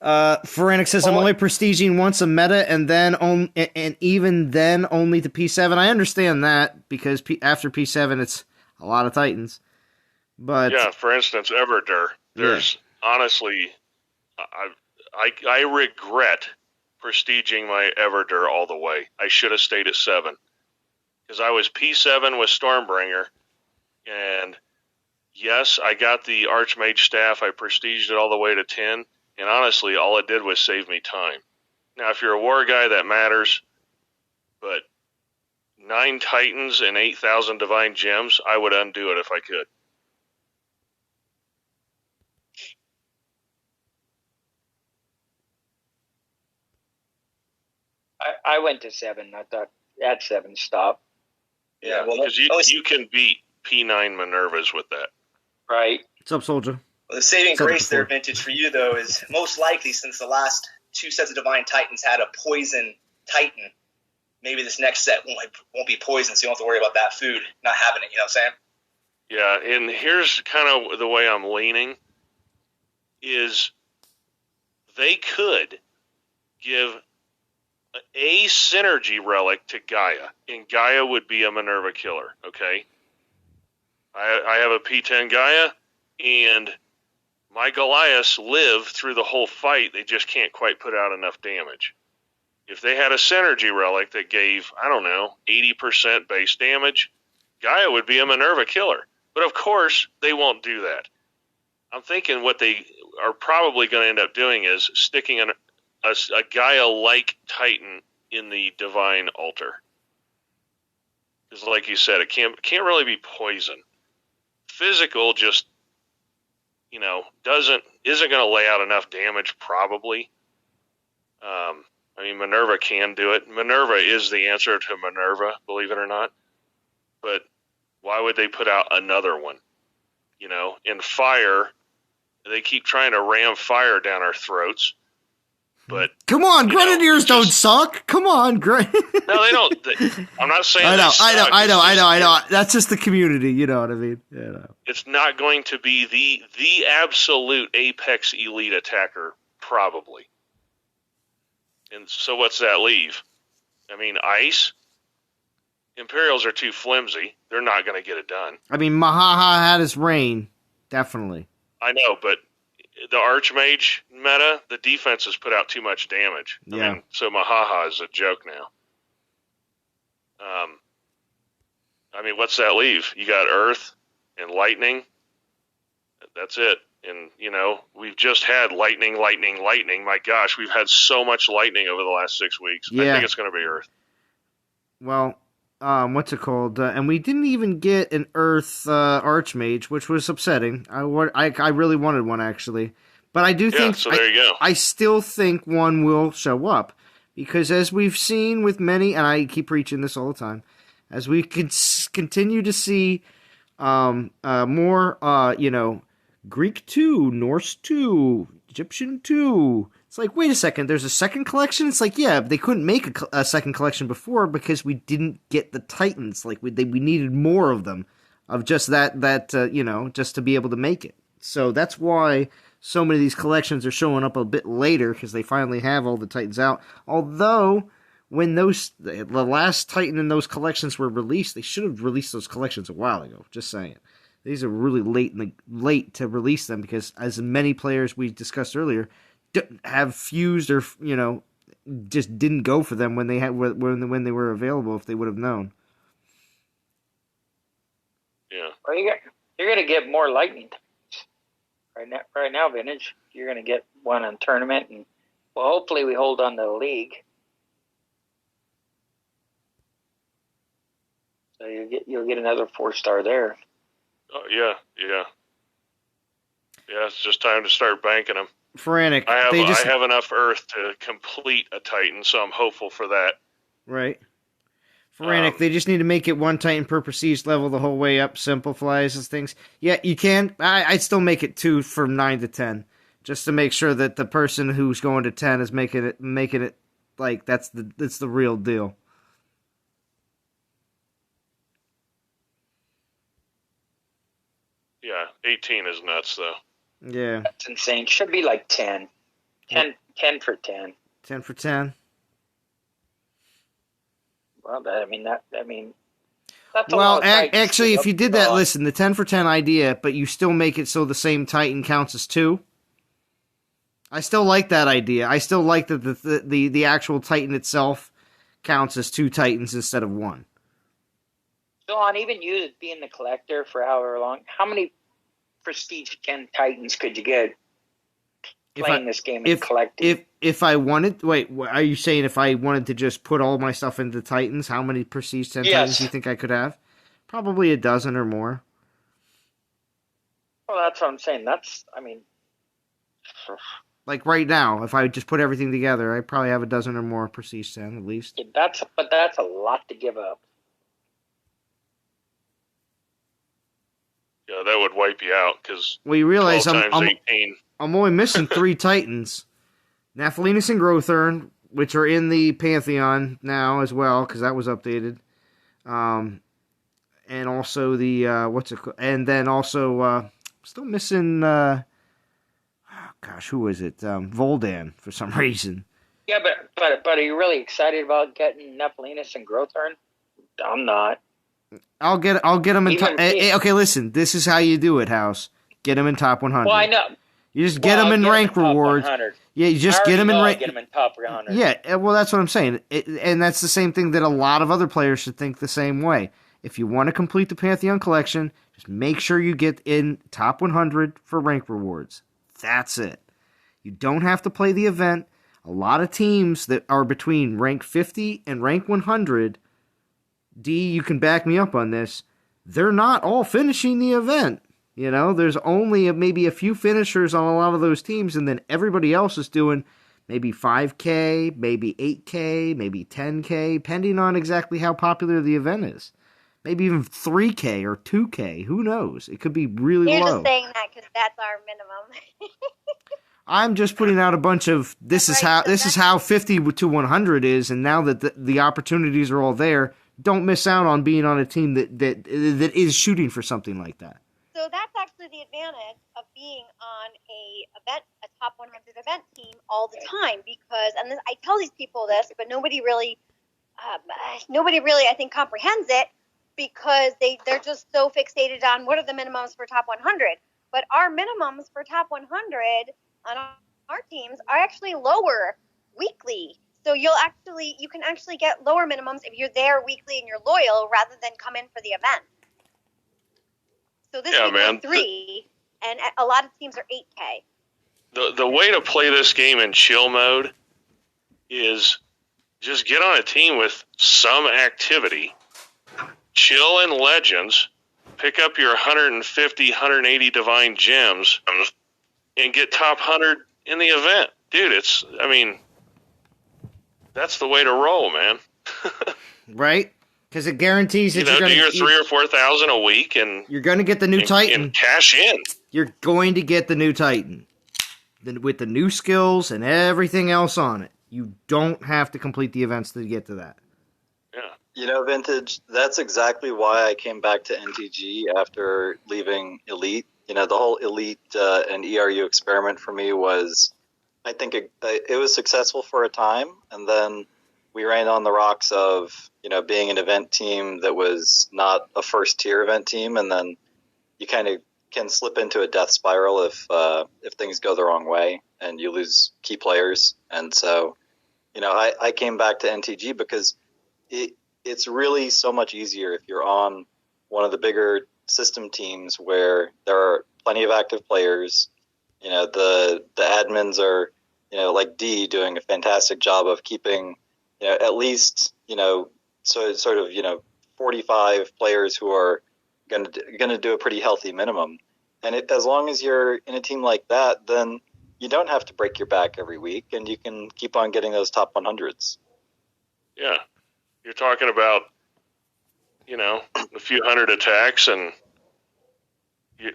Forenix says, I'm only prestiging once a meta and even then only to P7. I understand that because after P7 it's a lot of Titans. But yeah, for instance, Everdur. There's honestly, I regret prestiging my Everdur all the way. I should have stayed at 7 because I was P7 with Stormbringer, and yes, I got the Archmage staff. I prestiged it all the way to 10. And honestly, all it did was save me time. Now, if you're a war guy, that matters. But 9 Titans and 8,000 Divine Gems, I would undo it if I could. I went to 7. I thought at 7 stop. Yeah, well, Because you can beat P9 Minervas with that. Right. What's up, soldier? Well, the saving Said it grace there, before. Vintage, for you, though, is most likely since the last 2 sets of Divine Titans had a poison Titan, maybe this next set won't be poison, so you don't have to worry about that food not having it, you know what I'm saying? Yeah, and here's kind of the way I'm leaning, is they could give a synergy relic to Gaia, and Gaia would be a Minerva killer, okay? I have a P10 Gaia, and my Goliaths live through the whole fight. They just can't quite put out enough damage. If they had a synergy relic that gave, I don't know, 80% base damage, Gaia would be a Minerva killer. But of course, they won't do that. I'm thinking what they are probably going to end up doing is sticking a Gaia-like Titan in the Divine Altar. Because like you said, it can't really be poison. Physical just, isn't going to lay out enough damage, probably. I mean, Minerva can do it. Minerva is the answer to Minerva, believe it or not. But why would they put out another one? In fire, they keep trying to ram fire down our throats. But come on, Grenadiers don't suck. Come on, no, they don't. I'm not saying I know. It's That's just the community. You know what I mean? It's not going to be the absolute apex elite attacker, probably. And so what's that leave? I mean, ice. Imperials are too flimsy. They're not going to get it done. I mean, Mahaha had his reign, definitely. I know, but the Archmage meta, the defense has put out too much damage. Yeah. I mean, so Mahaha is a joke now. I mean, what's that leave? You got Earth and Lightning. That's it. And, we've just had lightning. My gosh, we've had so much lightning over the last 6 weeks. Yeah. I think it's going to be Earth. Well, what's it called? And we didn't even get an Earth Archmage, which was upsetting. I really wanted one, actually. But I do think... so there you go. I still think one will show up. Because as we've seen with many, and I keep preaching this all the time, as we continue to see more, Greek 2, Norse 2, Egyptian 2. It's like, wait a second, there's a second collection? It's like, yeah, they couldn't make a second collection before because we didn't get the Titans. Like, we needed more of them, of just that just to be able to make it. So that's why so many of these collections are showing up a bit later, because they finally have all the Titans out. Although, when the last Titan in those collections were released, they should have released those collections a while ago. Just saying. These are really late to release them, because as many players we discussed earlier have fused or just didn't go for them when they were available, if they would have known. Yeah. Well, you're going to get more lightning right now, Vintage. You're going to get one on tournament, and hopefully we hold on to the league. So you'll get another 4-star there. Oh, yeah. It's just time to start banking them. Frantic. I have enough Earth to complete a Titan, so I'm hopeful for that. Right. Frantic, they just need to make it one Titan per prestige level the whole way up, simplifies things. Yeah, you can. I'd still make it 2 from 9 to 10, just to make sure that the person who's going to 10 is making it like that's the real deal. Yeah, 18 is nuts, though. Yeah. That's insane. Should be like 10. 10 for 10. 10 for 10. Well, that's a Well, lot of Titans. actually, if you did that, listen, the 10 for 10 idea, but you still make it so the same Titan counts as 2. I still like that idea. I still like that the actual Titan itself counts as 2 Titans instead of 1. So on even you being the collector for however long, how many prestige 10 Titans could you get playing this game and collecting? If I wanted, wait, are you saying if I wanted to just put all my stuff into Titans, how many prestige 10 Titans do you think I could have? Probably a dozen or more. Well, that's what I'm saying. Like right now, if I just put everything together, I probably have a dozen or more Prestige 10 at least. Yeah, that's a lot to give up. Yeah, that would wipe you out because Well, you realize 12 times 18. I'm only missing 3 Titans. Naphalinus and Growthern, which are in the Pantheon now as well, because that was updated. And also the, and then also, still missing, who is it? Voldan, for some reason. Yeah, but are you really excited about getting Nephilinus and Growthorn? I'm not. I'll get them in top. Okay, listen, this is how you do it, House. Get them in top 100. Well, I know. You just get them in rank rewards. Yeah, you just get them in rank. Get them in top 100. Yeah, well, that's what I'm saying, and that's the same thing that a lot of other players should think the same way. If you want to complete the Pantheon collection, just make sure you get in top 100 for rank rewards. That's it. You don't have to play the event. A lot of teams that are between rank 50 and rank 100, D, you can back me up on this, they're not all finishing the event. You know, there's only maybe a few finishers on a lot of those teams, and then everybody else is doing maybe 5K, maybe 8K, maybe 10K, depending on exactly how popular the event is. Maybe even 3K or 2K. Who knows? It could be really You're low. Just saying that because that's our minimum. I'm just putting out a bunch of this is how 50 to 100 is, and now that the opportunities are all there, don't miss out on being on a team that is shooting for something like that. So that's actually the advantage of being on a top 100 event team all the time, because, and I tell these people this, but nobody really, I think, comprehends it, because they're just so fixated on what are the minimums for top 100. But our minimums for top 100 on our teams are actually lower weekly. So you can actually get lower minimums if you're there weekly and you're loyal, rather than come in for the event. So this is 3, and a lot of teams are 8K. The way to play this game in chill mode is just get on a team with some activity, chill in Legends, pick up your 150, 180 Divine Gems, and get top 100 in the event. Dude, that's the way to roll, man. Right? Because it guarantees that you're going to do your 3,000 or 4,000 a week, and you're going to get the new Titan and cash in. You're going to get the new Titan with the new skills and everything else on it. You don't have to complete the events to get to that. Yeah. You know, Vintage, that's exactly why I came back to NTG after leaving Elite. You know, the whole Elite and ERU experiment for me was, I think it was successful for a time, and then we ran on the rocks of, you know, being an event team that was not a first-tier event team, and then you kind of can slip into a death spiral if things go the wrong way and you lose key players. And so, you know, I came back to NTG because it's really so much easier if you're on one of the bigger system teams where there are plenty of active players. You know, the admins are, you know, like D, doing a fantastic job of keeping, you know, at least, you know, so sort of, you know, 45 players who are going to do a pretty healthy minimum. And as long as you're in a team like that, then you don't have to break your back every week, and you can keep on getting those top 100s. Yeah. You're talking about, you know, a few hundred attacks, and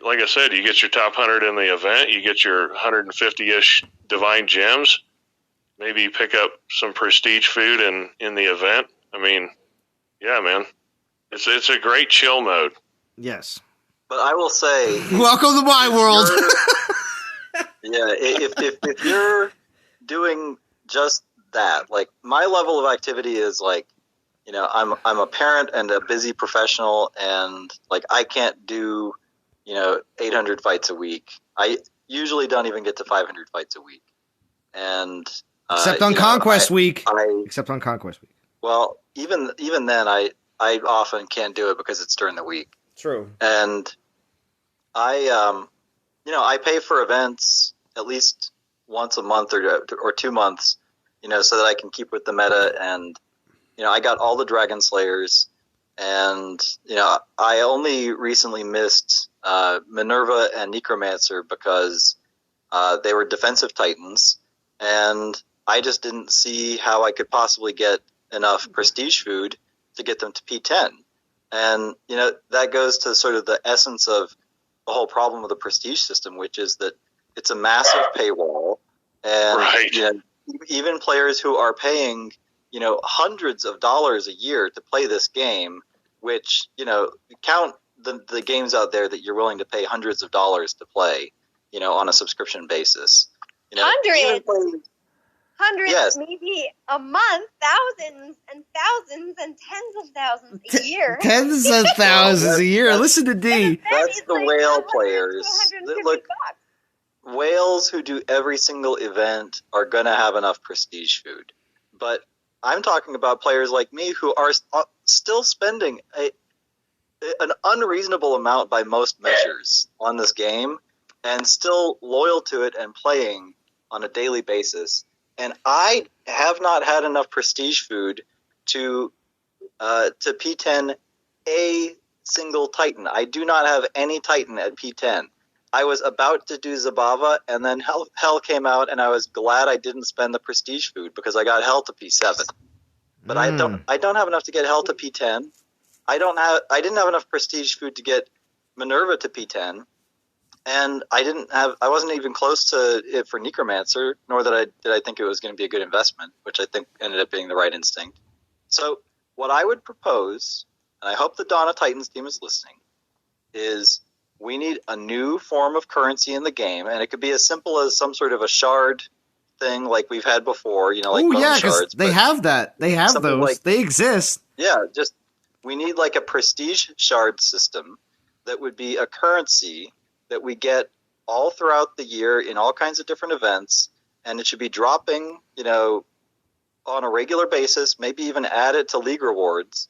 like I said, you get your top 100 in the event, you get your 150-ish Divine Gems, maybe you pick up some prestige food in the event. I mean, yeah, man. It's a great chill mode. Yes. But I will say, welcome to my world. Yeah, if you're doing just that, like, my level of activity is like, you know, I'm a parent and a busy professional, and like I can't do, you know, 800 fights a week. I usually don't even get to 500 fights a week, and except on Conquest Week. Except on Conquest Week. Well, even then, I often can't do it because it's during the week. True. And I pay for events at least once a month or 2 months, you know, so that I can keep with the meta. And, you know, I got all the Dragon Slayers, and, you know, I only recently missed Minerva and Necromancer because They were defensive Titans, and I just didn't see how I could possibly get enough prestige food to get them to P10. And, that goes to sort of the essence of the whole problem with the prestige system, which is that it's a massive paywall. And Right. Even players who are paying, hundreds of dollars a year to play this game, which, count the games out there that you're willing to pay hundreds of dollars to play, on a subscription basis. Hundreds, Yes. maybe a month, thousands and thousands and tens of thousands a year. Tens of thousands a year. Listen to D. That's the whale players. Look, $150. whales who do every single event are going to have enough prestige food. But I'm talking about players like me who are still spending an unreasonable amount by most measures on this game and still loyal to it and playing on a daily basis. And I have not had enough prestige food to P10 a single Titan. I do not have any Titan at P10. I was about to do Zabava, and then Hell came out, and I was glad I didn't spend the prestige food because I got Hell to P7. But I don't have enough to get Hell to P10. I didn't have enough prestige food to get Minerva to P10. And I wasn't even close to it for Necromancer, nor did I think it was going to be a good investment, which I think ended up being the right instinct. So what I would propose, and I hope the Dawn of Titans team is listening, is we need a new form of currency in the game, and it could be as simple as some sort of a shard thing like we've had before, like bone shards. They have that. They have those. They exist. Yeah, we need like a prestige shard system that would be a currency that we get all throughout the year in all kinds of different events, and it should be dropping, on a regular basis, maybe even add it to league rewards,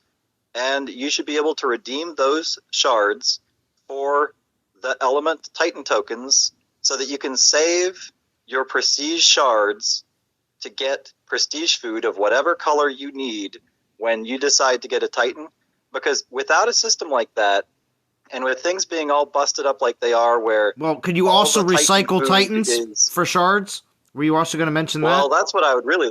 and you should be able to redeem those shards for the element Titan tokens so that you can save your prestige shards to get prestige food of whatever color you need when you decide to get a Titan. Because without a system like that, and with things being all busted up like they are, could you also recycle Titans for shards? Were you also going to mention that? Well, that's what I would really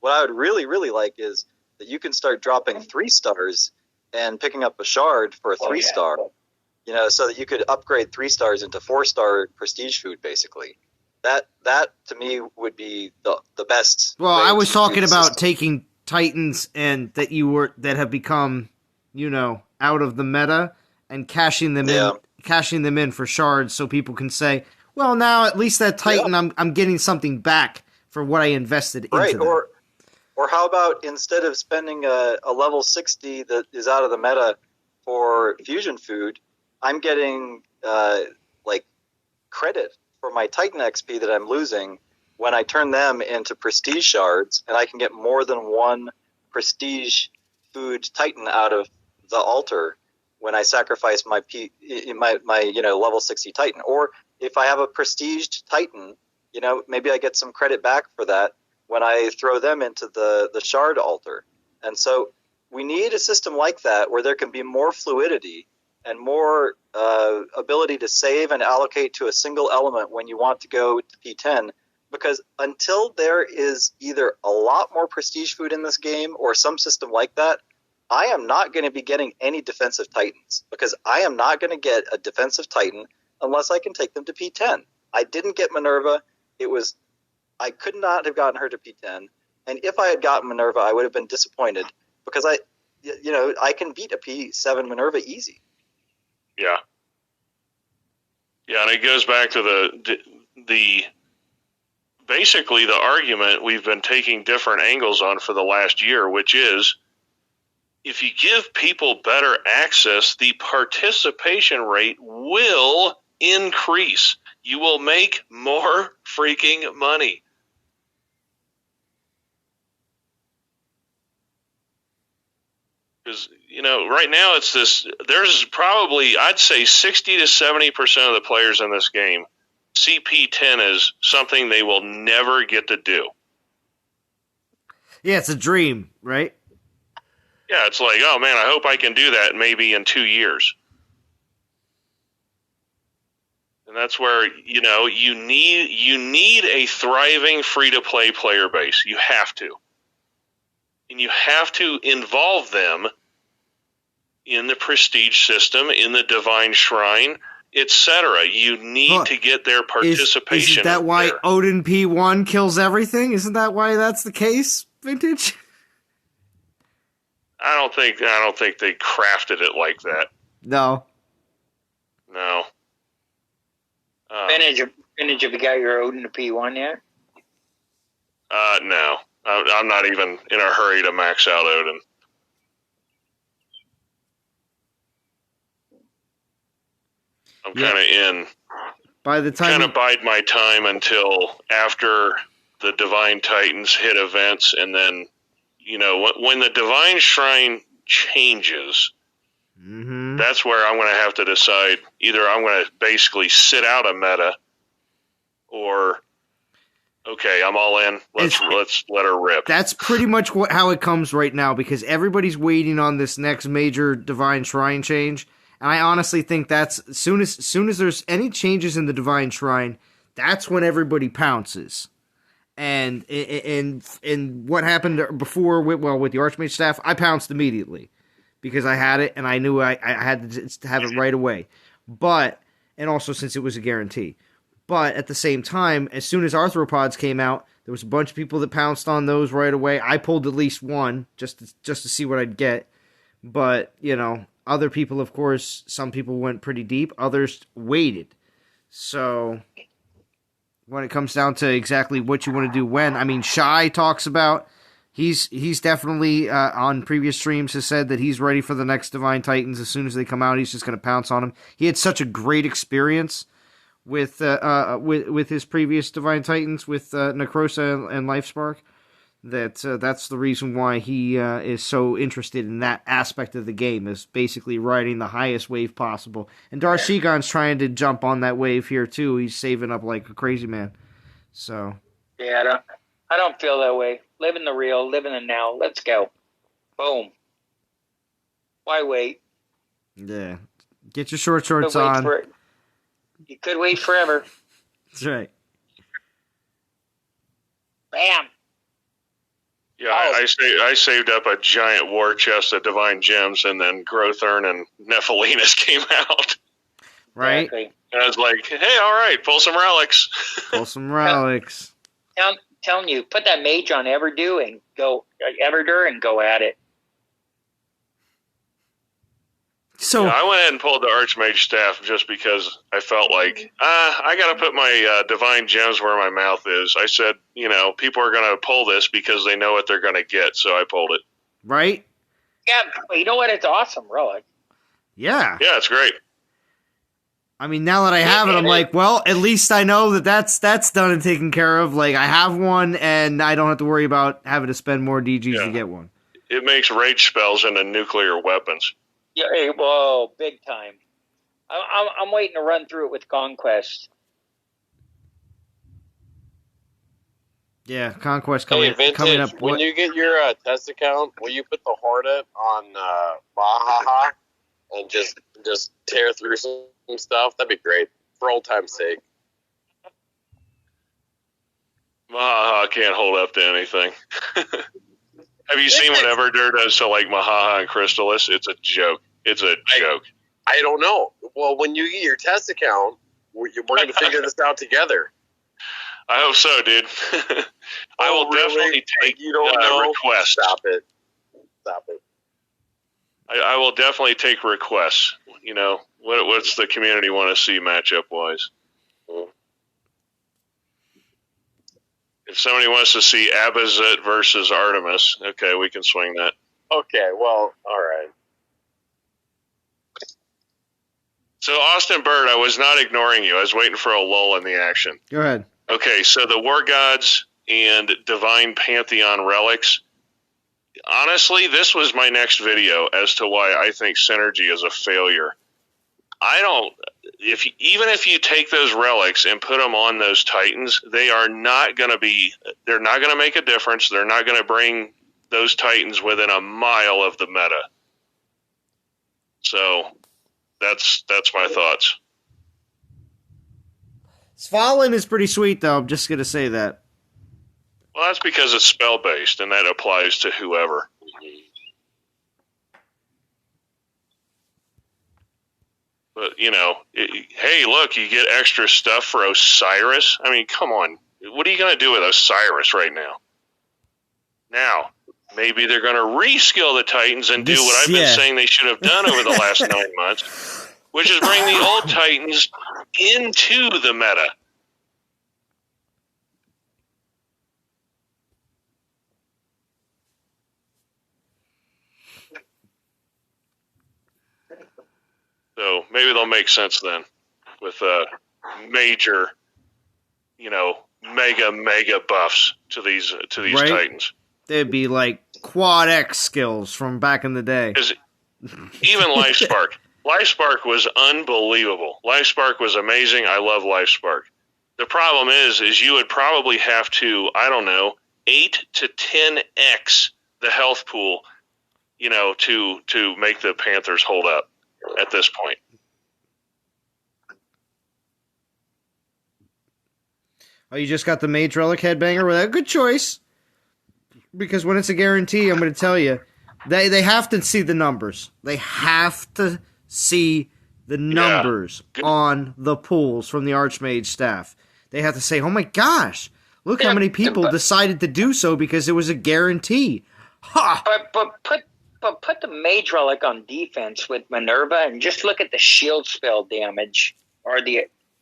really like is that you can start dropping 3 stars and picking up a shard for a 3-star. So that you could upgrade 3 stars into 4-star prestige food, basically. That to me would be the best. Well, I was talking about taking Titans and that have become, out of the meta, and cashing them in for shards, so people can say, well, now at least that Titan, I'm getting something back for what I invested into them. Or how about instead of spending a level 60 that is out of the meta for fusion food, I'm getting credit for my Titan XP that I'm losing when I turn them into prestige shards, and I can get more than one prestige food Titan out of the altar when I sacrifice my level 60 Titan. Or if I have a prestiged Titan, maybe I get some credit back for that when I throw them into the shard altar. And so we need a system like that where there can be more fluidity and more ability to save and allocate to a single element when you want to go to P10. Because until there is either a lot more prestige food in this game or some system like that, I am not going to be getting any defensive Titans, because I am not going to get a defensive Titan unless I can take them to P10. I didn't get Minerva. I could not have gotten her to P10. And if I had gotten Minerva, I would have been disappointed, because I can beat a P7 Minerva easy. Yeah. Yeah, and it goes back to the basically the argument we've been taking different angles on for the last year, which is, if you give people better access, the participation rate will increase. You will make more freaking money. Because, right now it's this, there's probably, I'd say 60 to 70% of the players in this game see P10 as something they will never get to do. Yeah, it's a dream, right? Yeah, it's like, oh man, I hope I can do that maybe in 2 years. And that's where, you need a thriving free-to-play player base. You have to. And you have to involve them in the prestige system, in the divine shrine, etc. You need to get their participation. Isn't that why there. Odin P1 kills everything? Isn't that why that's the case, Vintage? I don't think they crafted it like that. No. Vintage, have you got your Odin to P1 yet? No. I'm not even in a hurry to max out Odin. I'm kind of in. By the time kind of bide my time until after the Divine Titans hit events, and then, when the Divine Shrine changes, that's where I'm going to have to decide. Either I'm going to basically sit out a meta, or okay, I'm all in. Let's let her rip. That's pretty much how it comes right now, because everybody's waiting on this next major Divine Shrine change. And I honestly think that's as soon as there's any changes in the Divine Shrine, that's when everybody pounces. And what happened before with the Archmage staff, I pounced immediately because I had it and I knew I had to have it right away. And also since it was a guarantee. But at the same time, as soon as arthropods came out, there was a bunch of people that pounced on those right away. I pulled at least one just to see what I'd get. But, other people, of course, some people went pretty deep. Others waited. So when it comes down to exactly what you want to do when, Shy talks about, he's definitely on previous streams has said that he's ready for the next Divine Titans. As soon as they come out, he's just going to pounce on them. He had such a great experience with his previous Divine Titans with Necrosa and Lifespark. That's the reason why he is so interested in that aspect of the game, is basically riding the highest wave possible. And Darshigon's trying to jump on that wave here too. He's saving up like a crazy man. So yeah, I don't feel that way. Live in the real, live in the now. Let's go. Boom. Why wait? Yeah, get your shorts on. You could wait forever. That's right. Bam. Yeah, I saved up a giant war chest of divine gems, and then Growth Urn and Nephilinus came out. Right. Exactly. And I was like, hey, all right, pull some relics. Pull some relics. Telling you, put that mage on Everdur and go at it. So I went ahead and pulled the Archmage staff just because I felt like, I got to put my divine gems where my mouth is. I said, people are going to pull this because they know what they're going to get, so I pulled it. Right? Yeah, you know what? It's awesome, really. Yeah. Yeah, it's great. Now that I have it, I'm like, well, at least I know that's done and taken care of. Like, I have one, and I don't have to worry about having to spend more DGs to get one. It makes rage spells into nuclear weapons. Yeah, whoa, big time. I'm waiting to run through it with Conquest. Yeah, Conquest coming up. When you get your test account, will you put the Hornet on Bahaha and just tear through some stuff? That'd be great, for old time's sake. Mahaha can't hold up to anything. Have you seen what Everdur does to like Mahaha and Crystallis? It's a joke. I don't know. Well, when you get your test account, we're going to figure this out together. I hope so, dude. I will definitely take requests. Stop it. I will definitely take requests. What's the community want to see matchup-wise? If somebody wants to see Abazet versus Artemis, okay, we can swing that. Okay, well, all right. So, Austin Bird, I was not ignoring you. I was waiting for a lull in the action. Go ahead. Okay, so the War Gods and Divine Pantheon relics. Honestly, this was my next video as to why I think Synergy is a failure. Even if you take those relics and put them on those Titans, they're not going to make a difference. They're not going to bring those Titans within a mile of the meta. So, that's my thoughts. Svalin is pretty sweet, though. I'm just going to say that. Well, that's because it's spell-based, and that applies to whoever. But, hey, look, you get extra stuff for Osiris. I mean, come on. What are you going to do with Osiris right now? Now, maybe they're going to reskill the Titans and do what I've been saying they should have done over the last 9 months, which is bring the old Titans into the meta. So maybe they'll make sense then with major, mega buffs to these right? Titans. They'd be like quad X skills from back in the day. Even LifeSpark. LifeSpark was unbelievable. LifeSpark was amazing. I love LifeSpark. The problem is you would probably have to, 8 to 10x the health pool, to make the Panthers hold up at this point. Oh, you just got the Mage Relic Headbanger? Well, a good choice. Because when it's a guarantee, I'm going to tell you, they have to see the numbers. They have to see the numbers on the pools from the Archmage staff. They have to say, oh my gosh, look how many people decided to do so because it was a guarantee. Ha! But put the Mage Relic on defense with Minerva and just look at the shield spell damage.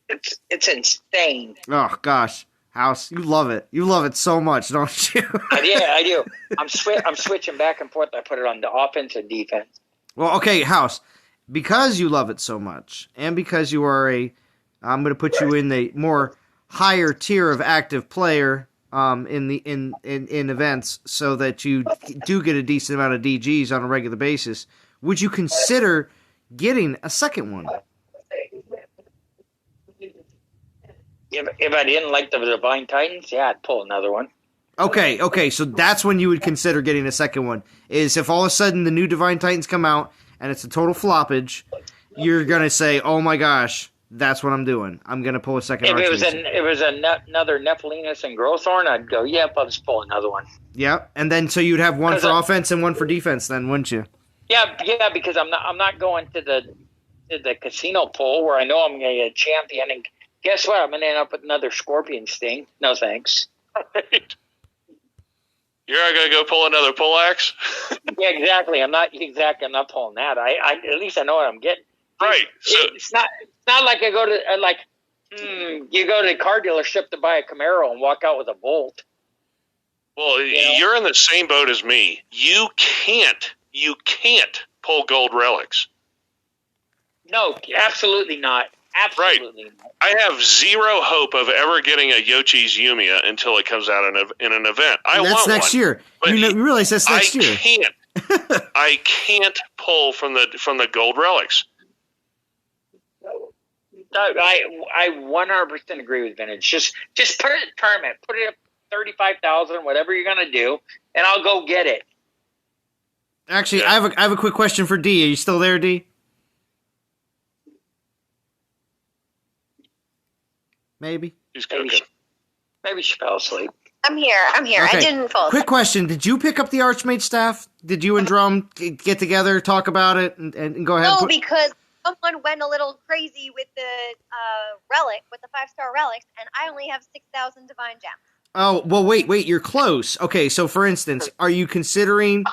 It's insane. Oh gosh, House, you love it. You love it so much, don't you? Yeah, I do. I'm switching back and forth. I put it on the offense and defense. Well, okay, House, because you love it so much, and because you are I'm going to put you in the more higher tier of active player in events, so that you do get a decent amount of DGs on a regular basis. Would you consider getting a second one? If I didn't like the Divine Titans, yeah, I'd pull another one. Okay, so that's when you would consider getting a second one. Is if all of a sudden the new Divine Titans come out and it's a total floppage, you're gonna say, "Oh my gosh, that's what I'm doing. I'm gonna pull a second." If it was another Nephilinus and Growthorn, I'd go, "Yep, I'll just pull another one." Yeah, and then so you'd have one for offense and one for defense, then, wouldn't you? Yeah, because I'm not going to the casino pool where I know I'm gonna get a champion, and guess what? I'm gonna end up with another Scorpion Sting. No thanks. Right. You're not gonna go pull another pull axe? Yeah, exactly. I'm not pulling that. I at least I know what I'm getting. Right. So it's not like I go to you go to the car dealership to buy a Camaro and walk out with a Bolt. Well, you're in the same boat as me. You can't pull gold relics. No, absolutely not. Absolutely right. not. I have zero hope of ever getting a Yochi's Yumiya until it comes out in an event. That's next year. You realize that's next year. I can't pull from the gold relics. I 100% agree with Vintage. Just put it in tournament. Put it up 35,000, whatever you're gonna do, and I'll go get it. Actually, I have a quick question for D. Are you still there, D? Maybe. He's cooking. Maybe she fell asleep. I'm here. Okay. I didn't fall asleep. Quick question. Did you pick up the Archmage staff? Did you and Drum get together, talk about it, and go ahead? No, because someone went a little crazy with the relic, with the 5-star relics, and I only have 6,000 divine gems. Oh, well, wait, you're close. Okay, so for instance, are you considering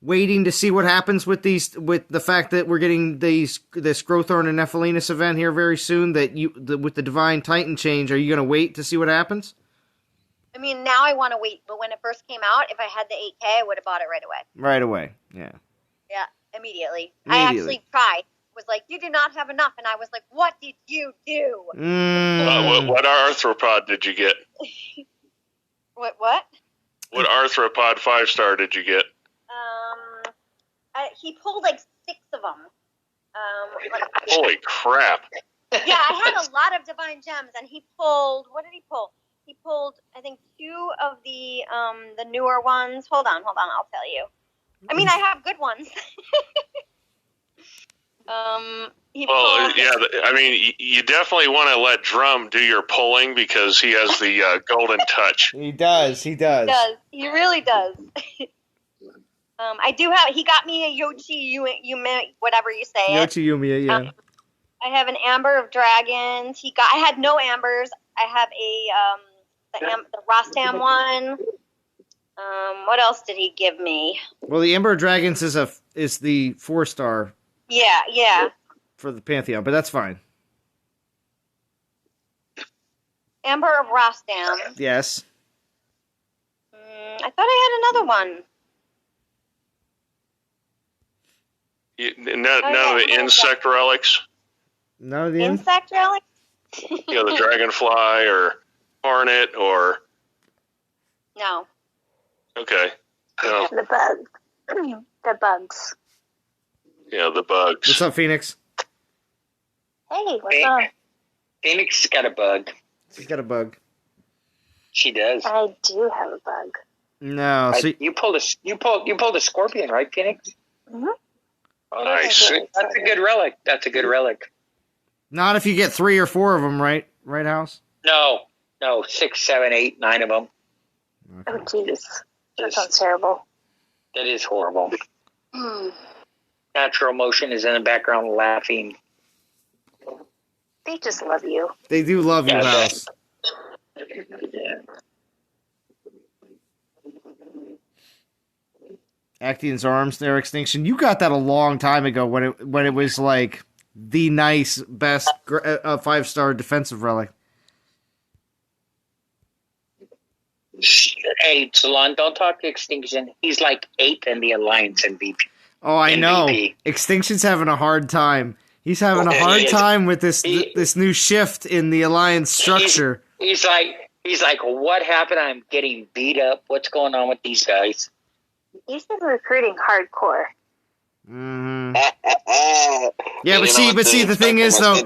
waiting to see what happens with the fact that we're getting this Growthorn and Nephilinus event here very soon, with the Divine Titan change, are you going to wait to see what happens? I mean, now I want to wait, but when it first came out, if I had the 8K, I would have bought it right away. Right away, yeah. Yeah, immediately. I actually tried. Was like, you do not have enough, and I was like, what did you do? What arthropod did you get? What? What arthropod 5-star did you get? He pulled like 6 of them. Holy crap! Yeah, I had a lot of divine gems, and he pulled. What did he pull? He pulled, I think, 2 of the newer ones. Hold on, I'll tell you. I mean, I have good ones. Well, yeah, I mean, you definitely want to let Drum do your pulling because he has the golden touch. He does. He does. He really does. I do have. He got me a Yochi Yumi, whatever you say. Yochi Yumi, yeah. I have an Amber of Dragons. I had no Ambers. I have the Rostam one. What else did he give me? Well, the Amber of Dragons is the 4-star. Yeah. For the Pantheon, but that's fine. Amber of Rostam. Yes. I thought I had another one. None of the insect relics? None of the insect relics? The dragonfly or hornet or... No. Okay. No. The bugs. The bugs. Yeah, the bugs. What's up, Phoenix? Hey, what's up? Phoenix got a bug. She's got a bug. She does. I do have a bug. No, you pulled a scorpion, right, Phoenix? Mm-hmm. Oh, nice. That's a good relic. That's a good relic. Not if you get 3 or 4 of them, right? Right, House? No, 6, 7, 8, 9 of them. Okay. Oh, jeez. That sounds terrible. That is horrible. Natural Motion is in the background laughing. They just love you. They do love you, House. Yeah. Actian's Arms, their Extinction. You got that a long time ago when it was like the nice, best 5-star defensive relic. Hey, Salon, don't talk to Extinction. He's like 8th in the Alliance MVP. Oh, I know. Extinction's having a hard time. He's having a hard time with this new shift in the Alliance structure. He's like, what happened? I'm getting beat up. What's going on with these guys? He's been recruiting hardcore. Mm-hmm. Yeah, but see, the thing is though,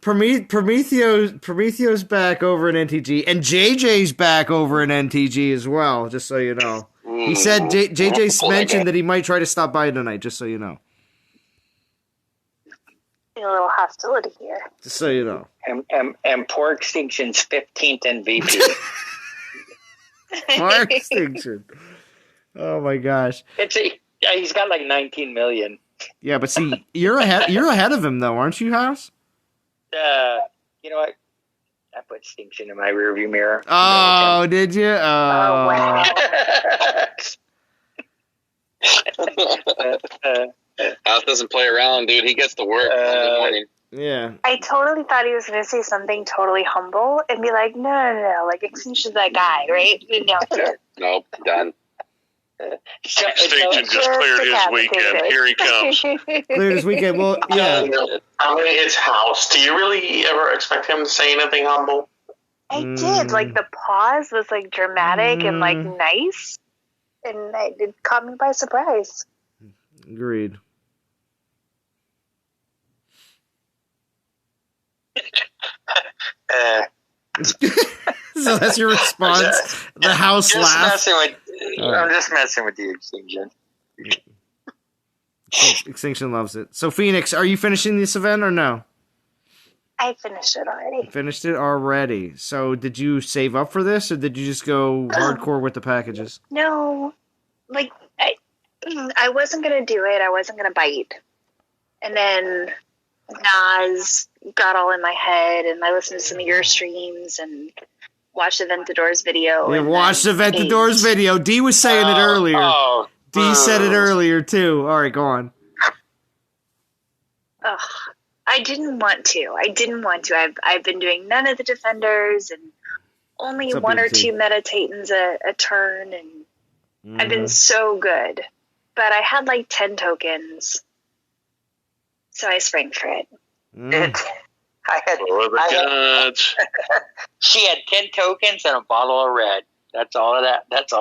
Prometheo's back over in NTG, and JJ's back over in NTG as well. Just so you know, he said JJ's mentioned that he might try to stop by tonight. Just so you know, a little hostility here. Just so you know, and poor Extinction's 15th MVP. Poor Extinction. Oh my gosh! He's got like 19 million. Yeah, but see, you're ahead of him though, aren't you, House? You know what? I put Extinction in my rearview mirror. Oh, did you? Oh, wow. House doesn't play around, dude. He gets to work Monday morning. Yeah. I totally thought he was going to say something totally humble and be like, no. Like, Extinction's that guy, right? No. Nope, done. Extinction just cleared his weekend. Here he comes. Cleared his weekend. Well, yeah. I mean, it's House. Do you really ever expect him to say anything humble? I did. Like, the pause was, like, dramatic and, like, nice. And it caught me by surprise. Agreed. So that's your response? The House laugh? I'm just messing with you, Extinction. Extinction loves it. So, Phoenix, are you finishing this event or no? I finished it already. Finished it already. So, did you save up for this, or did you just go hardcore with the packages? No. Like, I wasn't going to do it. I wasn't going to bite. And then Nas got all in my head, and I listened to some of your streams and watched the Ventador's video. Yeah, watched the Ventador's video. D was saying it earlier. D said it earlier, too. All right, go on. Ugh. I didn't want to. I've been doing none of the defenders and only one or two meta titans a turn, and I've been so good. But I had like 10 tokens, so I sprang for it. She had 10 tokens and a bottle of red. That's all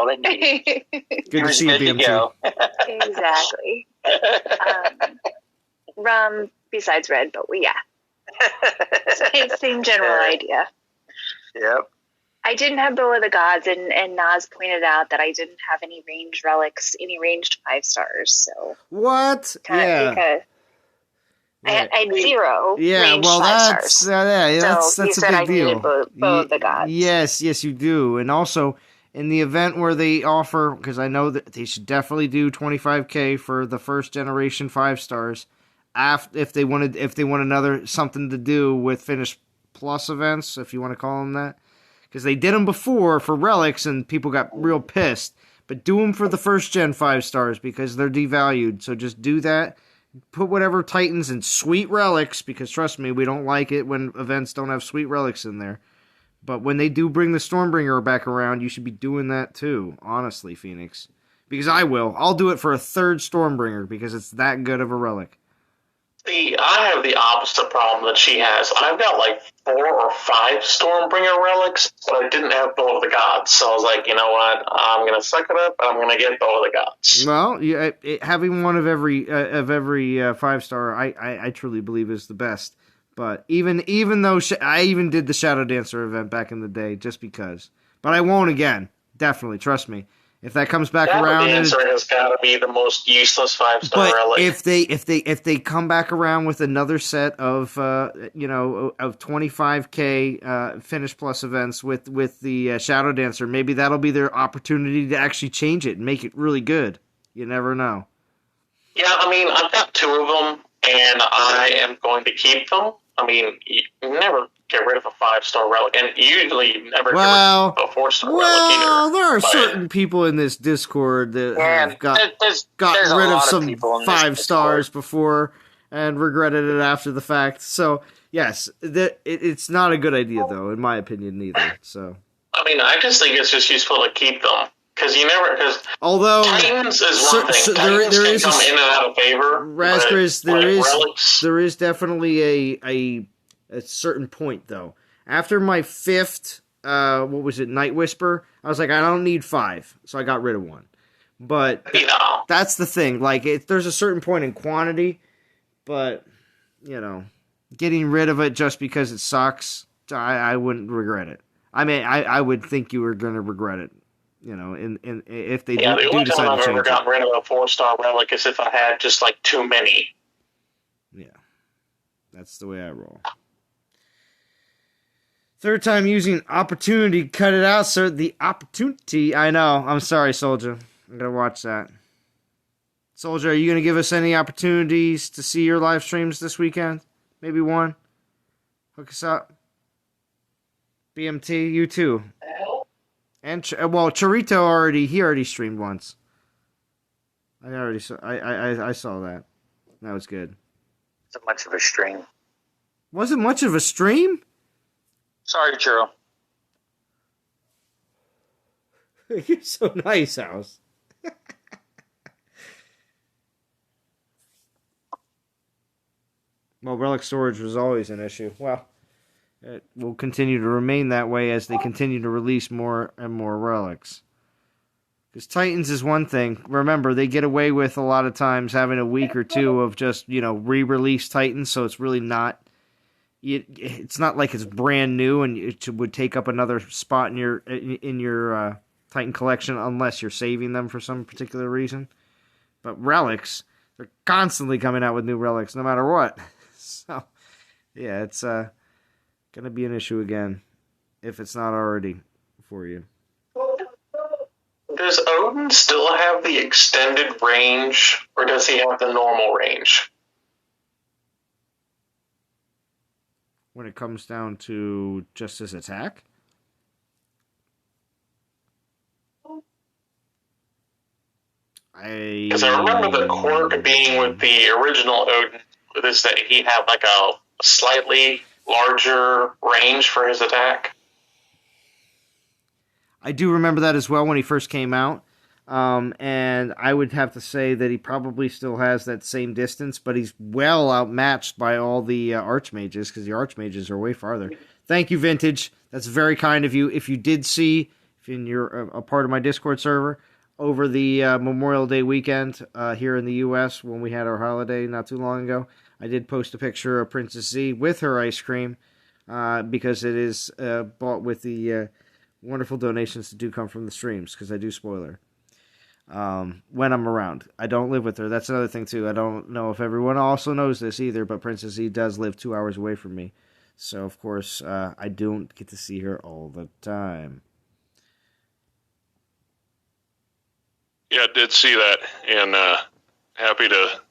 they needed. Good to see you, BMT. Exactly. Rum besides red, but same general idea. Yep. I didn't have Bow of the Gods, and Nas pointed out that I didn't have any ranged relics, any ranged 5 stars. So what? Yeah. and 0 Yeah, range well, 5 that's stars. that's you a said big I deal. needed both the gods. Yes, you do. And also, in the event where they offer, because I know that they should definitely do 25K for the first generation 5 stars, if they want another something to do with Finish Plus events, if you want to call them that, because they did them before for relics and people got real pissed. But do them for the first gen 5 stars because they're devalued. So just do that. Put whatever Titans and sweet relics, because trust me, we don't like it when events don't have sweet relics in there. But when they do bring the Stormbringer back around, you should be doing that too, honestly, Phoenix. Because I will. I'll do it for a third Stormbringer because it's that good of a relic. See, I have the opposite problem that she has. I've got like 4 or 5 Stormbringer relics, but I didn't have Bow of the Gods. So I was like, you know what? I'm going to suck it up, and I'm going to get Bow of the Gods. Well, having one of every 5-star, I truly believe is the best. But even though I even did the Shadow Dancer event back in the day, just because. But I won't again. Definitely, trust me. If that comes back around, Dancer has got to be the most useless 5-star relic. If they come back around with another set of 25K Finish Plus events with the Shadow Dancer, maybe that'll be their opportunity to actually change it and make it really good. You never know. Yeah, I mean, I've got 2 of them, and I am going to keep them. I mean, you never get rid of a 5-star relic, and usually you never get rid of a 4-star relic either. Well, there are certain people in this Discord that have gotten rid of some 5 stars before and regretted it after the fact. So, yes, it's not a good idea, though, in my opinion, neither. So, I mean, I just think it's just useful to keep them. Because although Titans is one thing. Titans can come in and out of favor. Raspberries, there is definitely a certain point though. After my 5th, Night Whisper, I was like, I don't need 5, so I got rid of 1. But that's the thing. Like, there's a certain point in quantity, but getting rid of it just because it sucks, I wouldn't regret it. I mean, I would think you were going to regret it. If they do decide to change it. The only time I've ever gotten rid of a 4-star relic is if I had just like too many. Yeah, that's the way I roll. Third time using opportunity, cut it out, sir. The opportunity. I know. I'm sorry, Soldier. I'm gonna watch that. Soldier, are you gonna give us any opportunities to see your live streams this weekend? Maybe one. Hook us up. BMT, you too. And Chorito already streamed once. I saw that. That was good. Wasn't much of a stream. Wasn't much of a stream? Sorry, Churro. You're so nice, House. Well, relic storage was always an issue. Well, it will continue to remain that way as they continue to release more and more relics. Because Titans is one thing. Remember, they get away with a lot of times having a week or two of just, re-release Titans, so it's really not... It's not like it's brand new and it would take up another spot in your Titan collection unless you're saving them for some particular reason. But relics, they're constantly coming out with new relics no matter what. So, yeah, it's... gonna be an issue again, if it's not already for you. Does Odin still have the extended range, or does he have the normal range? When it comes down to just his attack? Because I remember the quirk being with the original Odin, is that he had like a slightly larger range for his attack. I do remember that as well when he first came out. And I would have to say that he probably still has that same distance, but he's well outmatched by all the Archmages, because the Archmages are way farther. Thank you, Vintage. That's very kind of you. If you did see, if you're a part of my Discord server, over the Memorial Day weekend here in the U.S. when we had our holiday not too long ago, I did post a picture of Princess Z with her ice cream because it is bought with the wonderful donations that do come from the streams, because I do spoil her. when I'm around. I don't live with her. That's another thing, too. I don't know if everyone also knows this either, but Princess Z does live 2 hours away from me. So, of course, I don't get to see her all the time. Yeah, I did see that, and happy to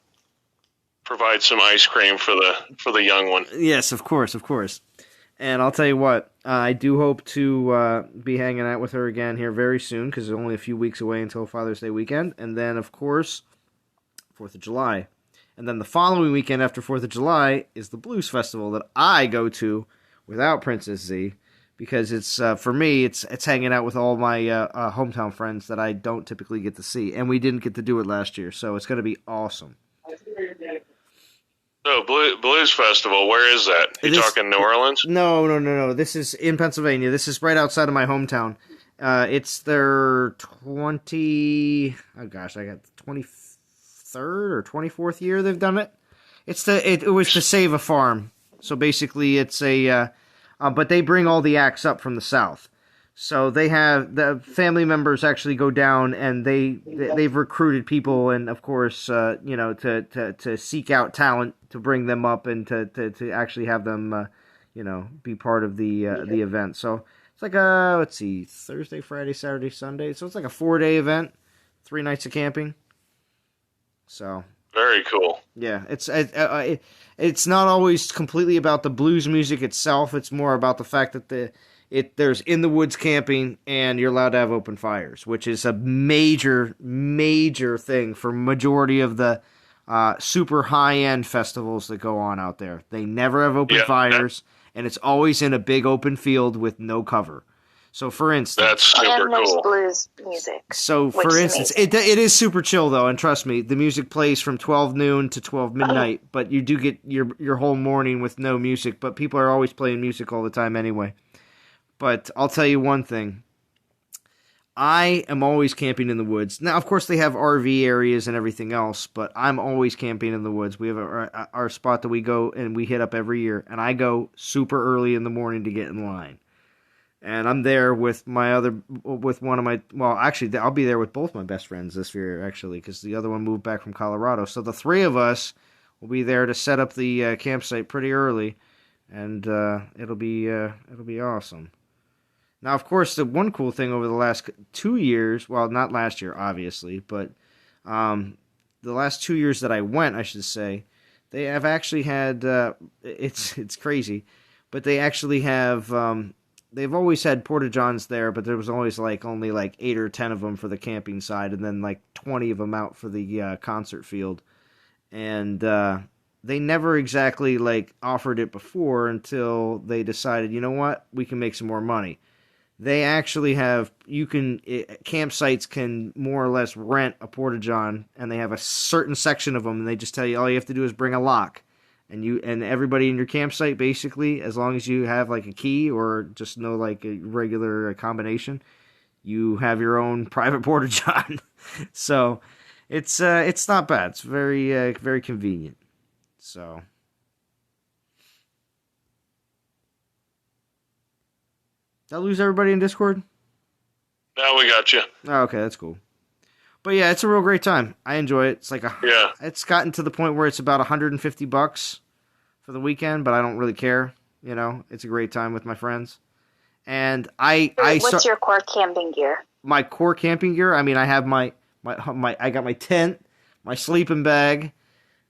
provide some ice cream for the young one. Yes, of course. And I'll tell you what, I do hope to be hanging out with her again here very soon, because it's only a few weeks away until Father's Day weekend. And then, of course, 4th of July. And then the following weekend after 4th of July is the Blues Festival that I go to without Princess Z, because it's for me, it's hanging out with all my hometown friends that I don't typically get to see. And we didn't get to do it last year, so it's going to be awesome. So, Blues Festival, where is that? You talking New Orleans? No. This is in Pennsylvania. This is right outside of my hometown. It's their 23rd or 24th year they've done it. It was to save a farm. So basically it's but they bring all the acts up from the South. So they have the family members actually go down, and they've recruited people, and of course, to seek out talent to bring them up and to actually have them, be part of the event. So it's like Thursday, Friday, Saturday, Sunday. So it's like a 4-day event, 3 nights of camping. So very cool. Yeah, it's not always completely about the blues music itself. It's more about the fact that there's in the woods camping, and you're allowed to have open fires, which is a major thing for majority of the super high-end festivals that go on out there. They never have open fires, and it's always in a big open field with no cover. So, for instance... That's super cool. Blues music. So, for instance, it is super chill, though, and trust me, the music plays from 12 noon to 12 midnight, but you do get your whole morning with no music, but people are always playing music all the time anyway. But I'll tell you one thing. I am always camping in the woods. Now, of course, they have RV areas and everything else, but I'm always camping in the woods. We have our spot that we go and we hit up every year, and I go super early in the morning to get in line. And I'm there with actually, I'll be there with both my best friends this year, actually, because the other one moved back from Colorado. So the three of us will be there to set up the campsite pretty early, and it'll be awesome. Now, of course, the one cool thing over the last 2 years, well, not last year, obviously, but the last 2 years that I went, I should say, they have actually had, it's crazy, but they actually have, they've always had porta-johns there, but there was always only 8 or 10 of them for the camping side, and then 20 of them out for the concert field. And they never exactly offered it before until they decided, you know what, we can make some more money. They actually have, campsites can more or less rent a porta-john, and they have a certain section of them, and they just tell you all you have to do is bring a lock. And everybody in your campsite, basically, as long as you have a key or just know a regular combination, you have your own private porta-john. So it's not bad. It's very very convenient. So. Did I lose everybody in Discord? No, we got you. Oh, okay, that's cool. But yeah, it's a real great time. I enjoy it. It's It's gotten to the point where it's about $150 for the weekend, but I don't really care. It's a great time with my friends. And what's your core camping gear? My core camping gear. I mean, I have my I got my tent, my sleeping bag.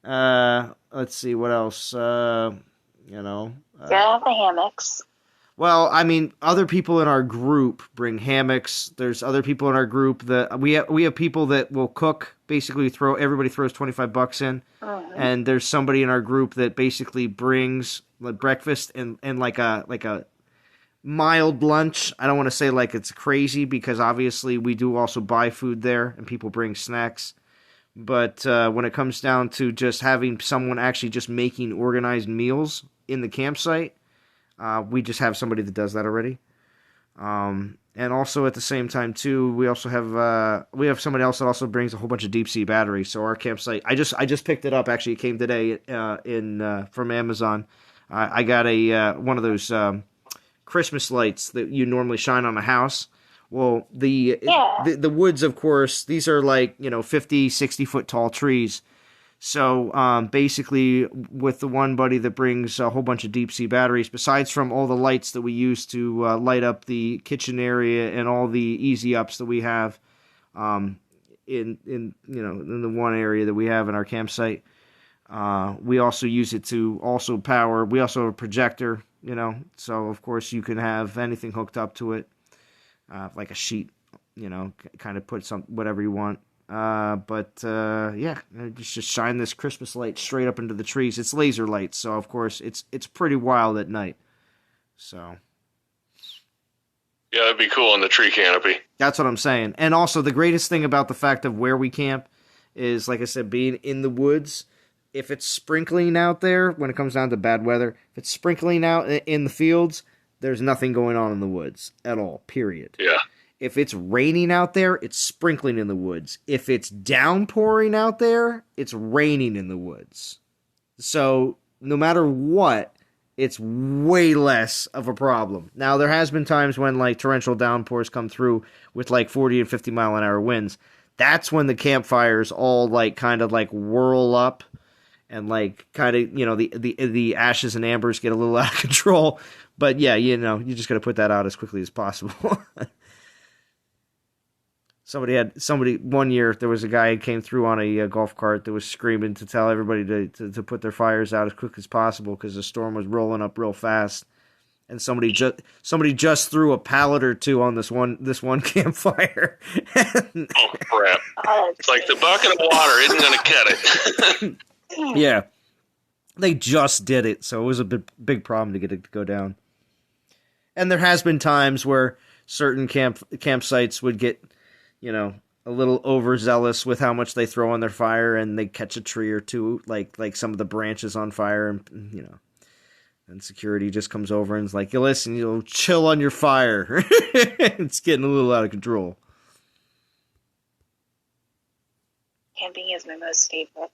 Let's see what else. You have the hammocks. Well, I mean, other people in our group bring hammocks. There's other people in our group that we have people that will cook. Basically, everybody throws $25 in, and there's somebody in our group that basically brings breakfast and like a mild lunch. I don't want to say it's crazy because obviously we do also buy food there and people bring snacks. But when it comes down to just having someone actually just making organized meals in the campsite. We just have somebody that does that already. And also at the same time too, we also have somebody else that also brings a whole bunch of deep sea batteries. So our campsite, I just picked it up. Actually, it came today from Amazon. I got one of those Christmas lights that you normally shine on a house. Well, the woods, of course, these are like, 50, 60-foot tall trees. So basically, with the one buddy that brings a whole bunch of deep sea batteries, besides from all the lights that we use to light up the kitchen area and all the easy ups that we have in the one area that we have in our campsite, we also use it to also power. We also have a projector, so of course you can have anything hooked up to it, like a sheet, kind of put whatever you want. Just shine this Christmas light straight up into the trees. It's laser light, so of course it's pretty wild at night. So yeah, that'd be cool in the tree canopy. That's what I'm saying. And also the greatest thing about the fact of where we camp is, like I said, being in the woods. If it's sprinkling out there, when it comes down to bad weather, if it's sprinkling out in the fields, there's nothing going on in the woods at all, period. Yeah. If it's raining out there, it's sprinkling in the woods. If it's downpouring out there, it's raining in the woods. So no matter what, it's way less of a problem. Now, there has been times when like torrential downpours come through with like 40 and 50 mile an hour winds. That's when the campfires all like kind of like whirl up and like kind of, the ashes and ambers get a little out of control. But yeah, you just got to put that out as quickly as possible. One year, there was a guy who came through on a golf cart that was screaming to tell everybody to put their fires out as quick as possible because the storm was rolling up real fast. And somebody just threw a pallet or two on this one campfire. Oh, crap. It's like the bucket of water isn't going to cut it. Yeah. They just did it, so it was a big problem to get it to go down. And there has been times where certain campsites would get, a little overzealous with how much they throw on their fire, and they catch a tree or two, like some of the branches on fire, and and security just comes over and is like, listen, chill on your fire. It's getting a little out of control. Camping is my most favorite.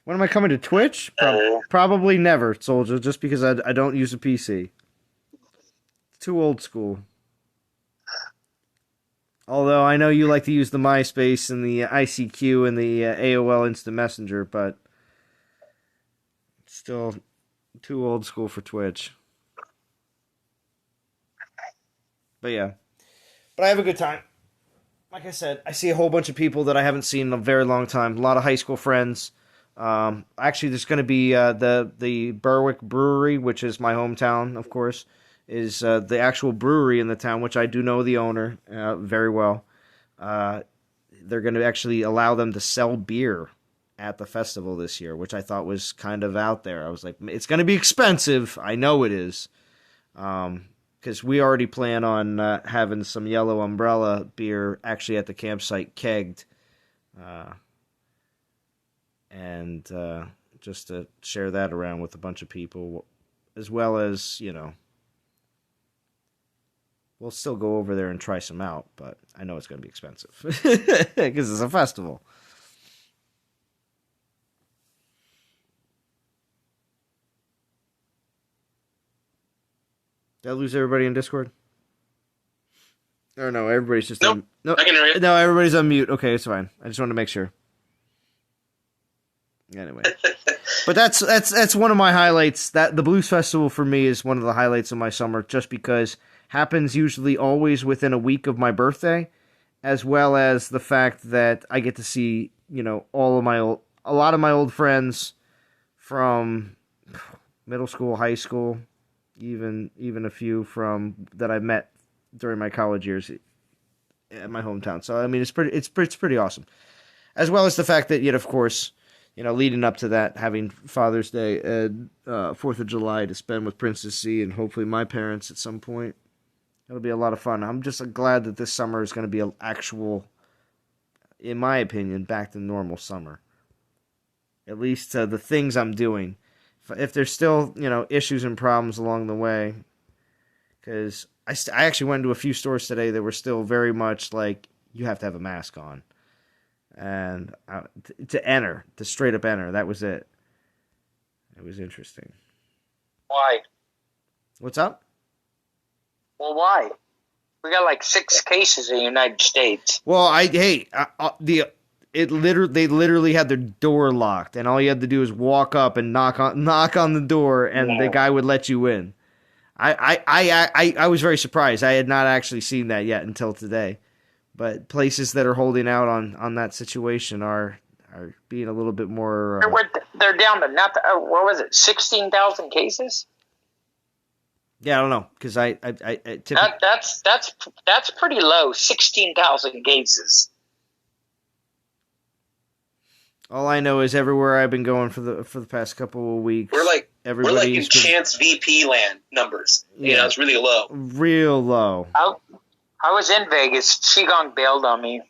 When am I coming to Twitch? Probably never, Soldier, just because I don't use a PC. Too old school. Although I know you like to use the MySpace and the ICQ and the AOL Instant Messenger, but still too old school for Twitch. But yeah. But I have a good time. Like I said, I see a whole bunch of people that I haven't seen in a very long time. A lot of high school friends. Actually, there's going to be the Berwick Brewery, which is my hometown, of course, is the actual brewery in the town, which I do know the owner very well. They're going to actually allow them to sell beer at the festival this year, which I thought was kind of out there. I was like, it's going to be expensive. I know it is. Because we already plan on having some Yellow Umbrella beer actually at the campsite kegged. And just to share that around with a bunch of people, as well as, we'll still go over there and try some out, but I know it's going to be expensive because it's a festival. Did I lose everybody in Discord? Or no, everybody's just Nope. No, I can hear you. No, everybody's on mute. Okay, it's fine. I just wanted to make sure. Anyway, but that's one of my highlights. That the Blues Festival for me is one of the highlights of my summer, just because happens usually always within a week of my birthday, as well as the fact that I get to see a lot of my old friends from middle school, high school, even a few from that I met during my college years at my hometown. So I mean, it's pretty awesome, as well as the fact that of course. Leading up to that, having Father's Day and 4th of July to spend with Princess C and hopefully my parents at some point. It'll be a lot of fun. I'm just glad that this summer is going to be an actual, in my opinion, back to normal summer. At least the things I'm doing. If there's still, issues and problems along the way, because I actually went to a few stores today that were still very much like, you have to have a mask on. And to straight up enter, that was it. It was interesting. Why? What's up? Well, why? We got like 6 cases in the United States. Well, they literally had their door locked, and all you had to do was walk up and knock on the door, and the guy would let you in. I was very surprised. I had not actually seen that yet until today. But places that are holding out on that situation are being a little bit more. They're down to what was it? 16,000 cases. Yeah, I don't know because that's pretty low. 16,000 cases. All I know is everywhere I've been going for the past couple of weeks, we're like in chance VP land numbers. Yeah, it's really low. Real low. I was in Vegas. Qigong bailed on me.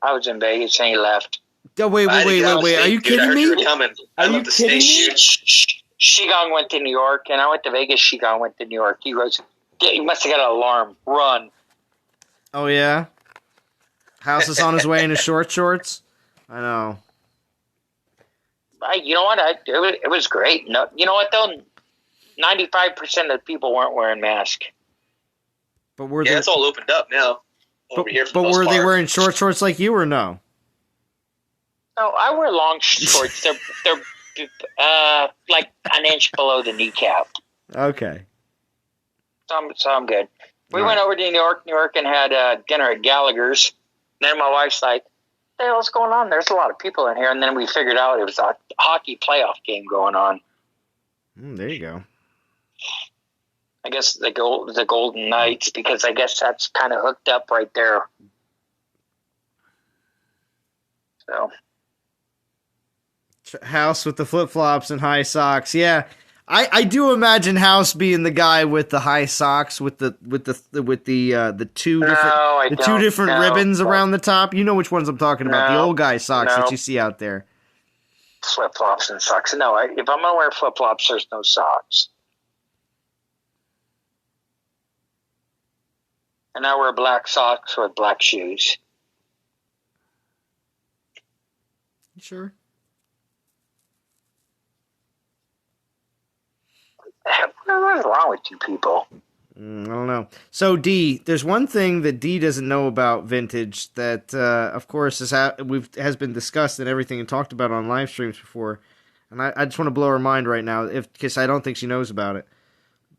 I was in Vegas and he left. Oh, wait. Are you kidding me? I love the state, dude. Qigong went to New York, and I went to Vegas. Qigong went to New York. He goes, he must have got an alarm. Run. Oh, yeah? House is on his way in his shorts? I know. You know what? It was great. No, you know what, though? 95% of the people weren't wearing masks. But were it's all opened up now. But were they wearing shorts like you or no? No, I wear long shorts. They're like an inch below the kneecap. Okay. So I'm good. We went over to New York, and had dinner at Gallagher's. And then my wife's like, "What the hell's going on? There's a lot of people in here." And then we figured out it was a hockey playoff game going on. There you go. I guess the Golden Knights, because I guess that's kind of hooked up right there. So. House with the flip-flops and high socks. Yeah, I do imagine House being the guy with the high socks with the two different ribbons around the top. You know which ones I'm talking about? The old guy socks that you see out there. Flip-flops and socks. No, if I'm gonna wear flip-flops, there's no socks. And I wear black socks with black shoes. Sure. What's wrong with you people? I don't know. So, D, there's one thing that D doesn't know about vintage that, of course, has been discussed and everything and talked about on live streams before. And I just want to blow her mind right now because I don't think she knows about it.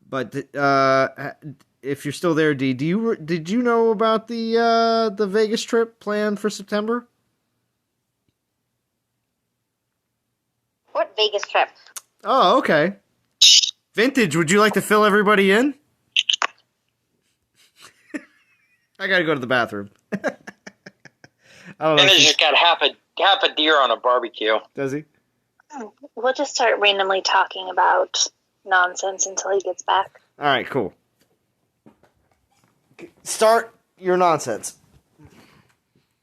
But if you're still there, D, did you know about the Vegas trip planned for September? What Vegas trip? Oh, okay. Vintage, would you like to fill everybody in? I gotta go to the bathroom. Vintage just got half a deer on a barbecue. Does he? We'll just start randomly talking about nonsense until he gets back. All right, cool. Start your nonsense.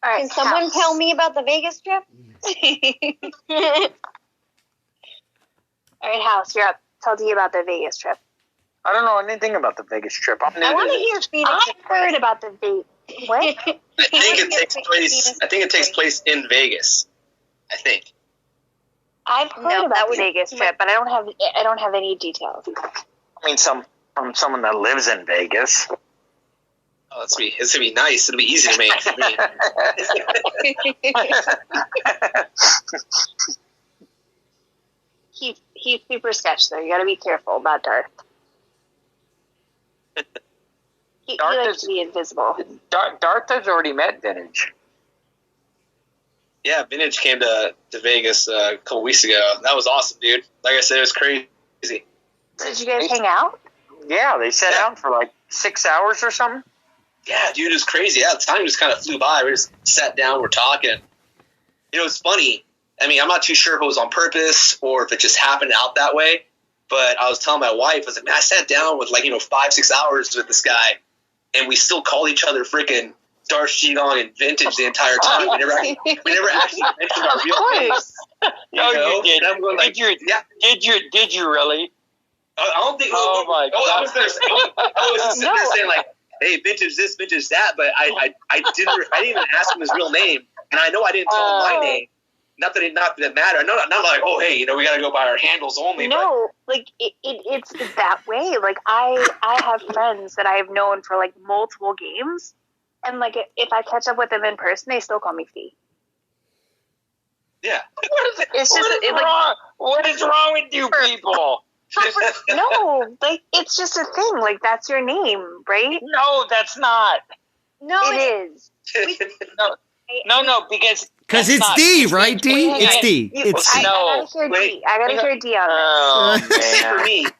All right, can someone tell me about the Vegas trip? All right, House, you're up. Tell D about the Vegas trip. I don't know anything about the Vegas trip. I want to hear Phoenix. I heard about the Vegas. What? I think it takes place in Vegas. I think. I've heard about the Vegas trip, but I don't have any details. I mean, from someone that lives in Vegas. Oh, it's gonna be nice. It'll be easy to make for me. He's super sketch though. You got to be careful about Darth. He likes to be invisible. Darth has already met Vintage. Yeah, Vintage came to Vegas a couple weeks ago. That was awesome, dude. Like I said, it was crazy. Did you guys hang out? Yeah, they sat out for like 6 hours or something. Yeah, dude, it was crazy. Yeah, the time just kind of flew by. We just sat down, we're talking. You know, it's funny. I mean, I'm not too sure if it was on purpose or if it just happened out that way. But I was telling my wife, I was like, man, I sat down with 5-6 hours with this guy, and we still called each other freaking Darth Qigong and Vintage the entire time. We never actually mentioned our real names. No, you did. I'm going did you really? I don't think. Oh my God! I was just sitting there saying "Hey, Vintage this, Vintage that," but I didn't even ask him his real name, and I know I didn't tell him my name. not that it matter. Not like, oh, hey, we got to go by our handles only. No, like it's that way. Like I have friends that I've known for like multiple games, and like if I catch up with them in person, they still call me Fee. Yeah. What is wrong with you people? No, like it's just a thing. Like that's your name, right? No, that's not. No, It is. No, because it's D, right? D? It's D. I gotta hear D on this. Oh, man.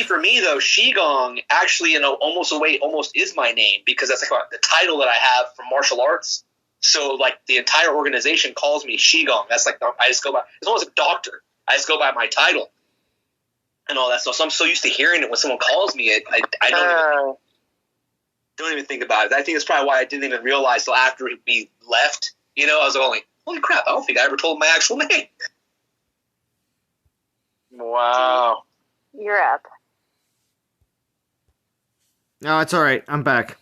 For me though, Shigong actually, almost is my name because that's like the title that I have from martial arts. So like the entire organization calls me Shigong. That's like I just go by. It's almost like doctor. I just go by my title and all that stuff. So I'm so used to hearing it when someone calls me. I don't even think about it. I think that's probably why I didn't even realize till after we left. I was like, holy crap! I don't think I ever told my actual name. Wow. You're up. No, it's all right. I'm back.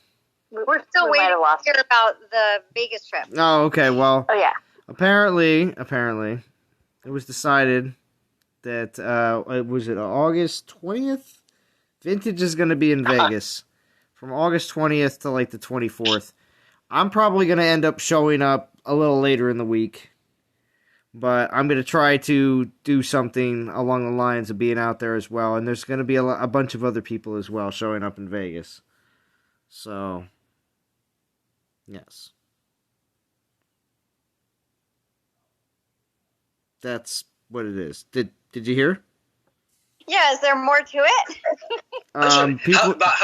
We're still waiting to hear about the Vegas trip. Oh, okay. Well, yeah. Apparently, it was decided that was it August 20th? Vintage is going to be in Vegas from August 20th to like the 24th. I'm probably going to end up showing up a little later in the week, but I'm going to try to do something along the lines of being out there as well. And there's going to be a bunch of other people as well showing up in Vegas. So, yes. That's what it is. Did you hear? Yeah, is there more to it? How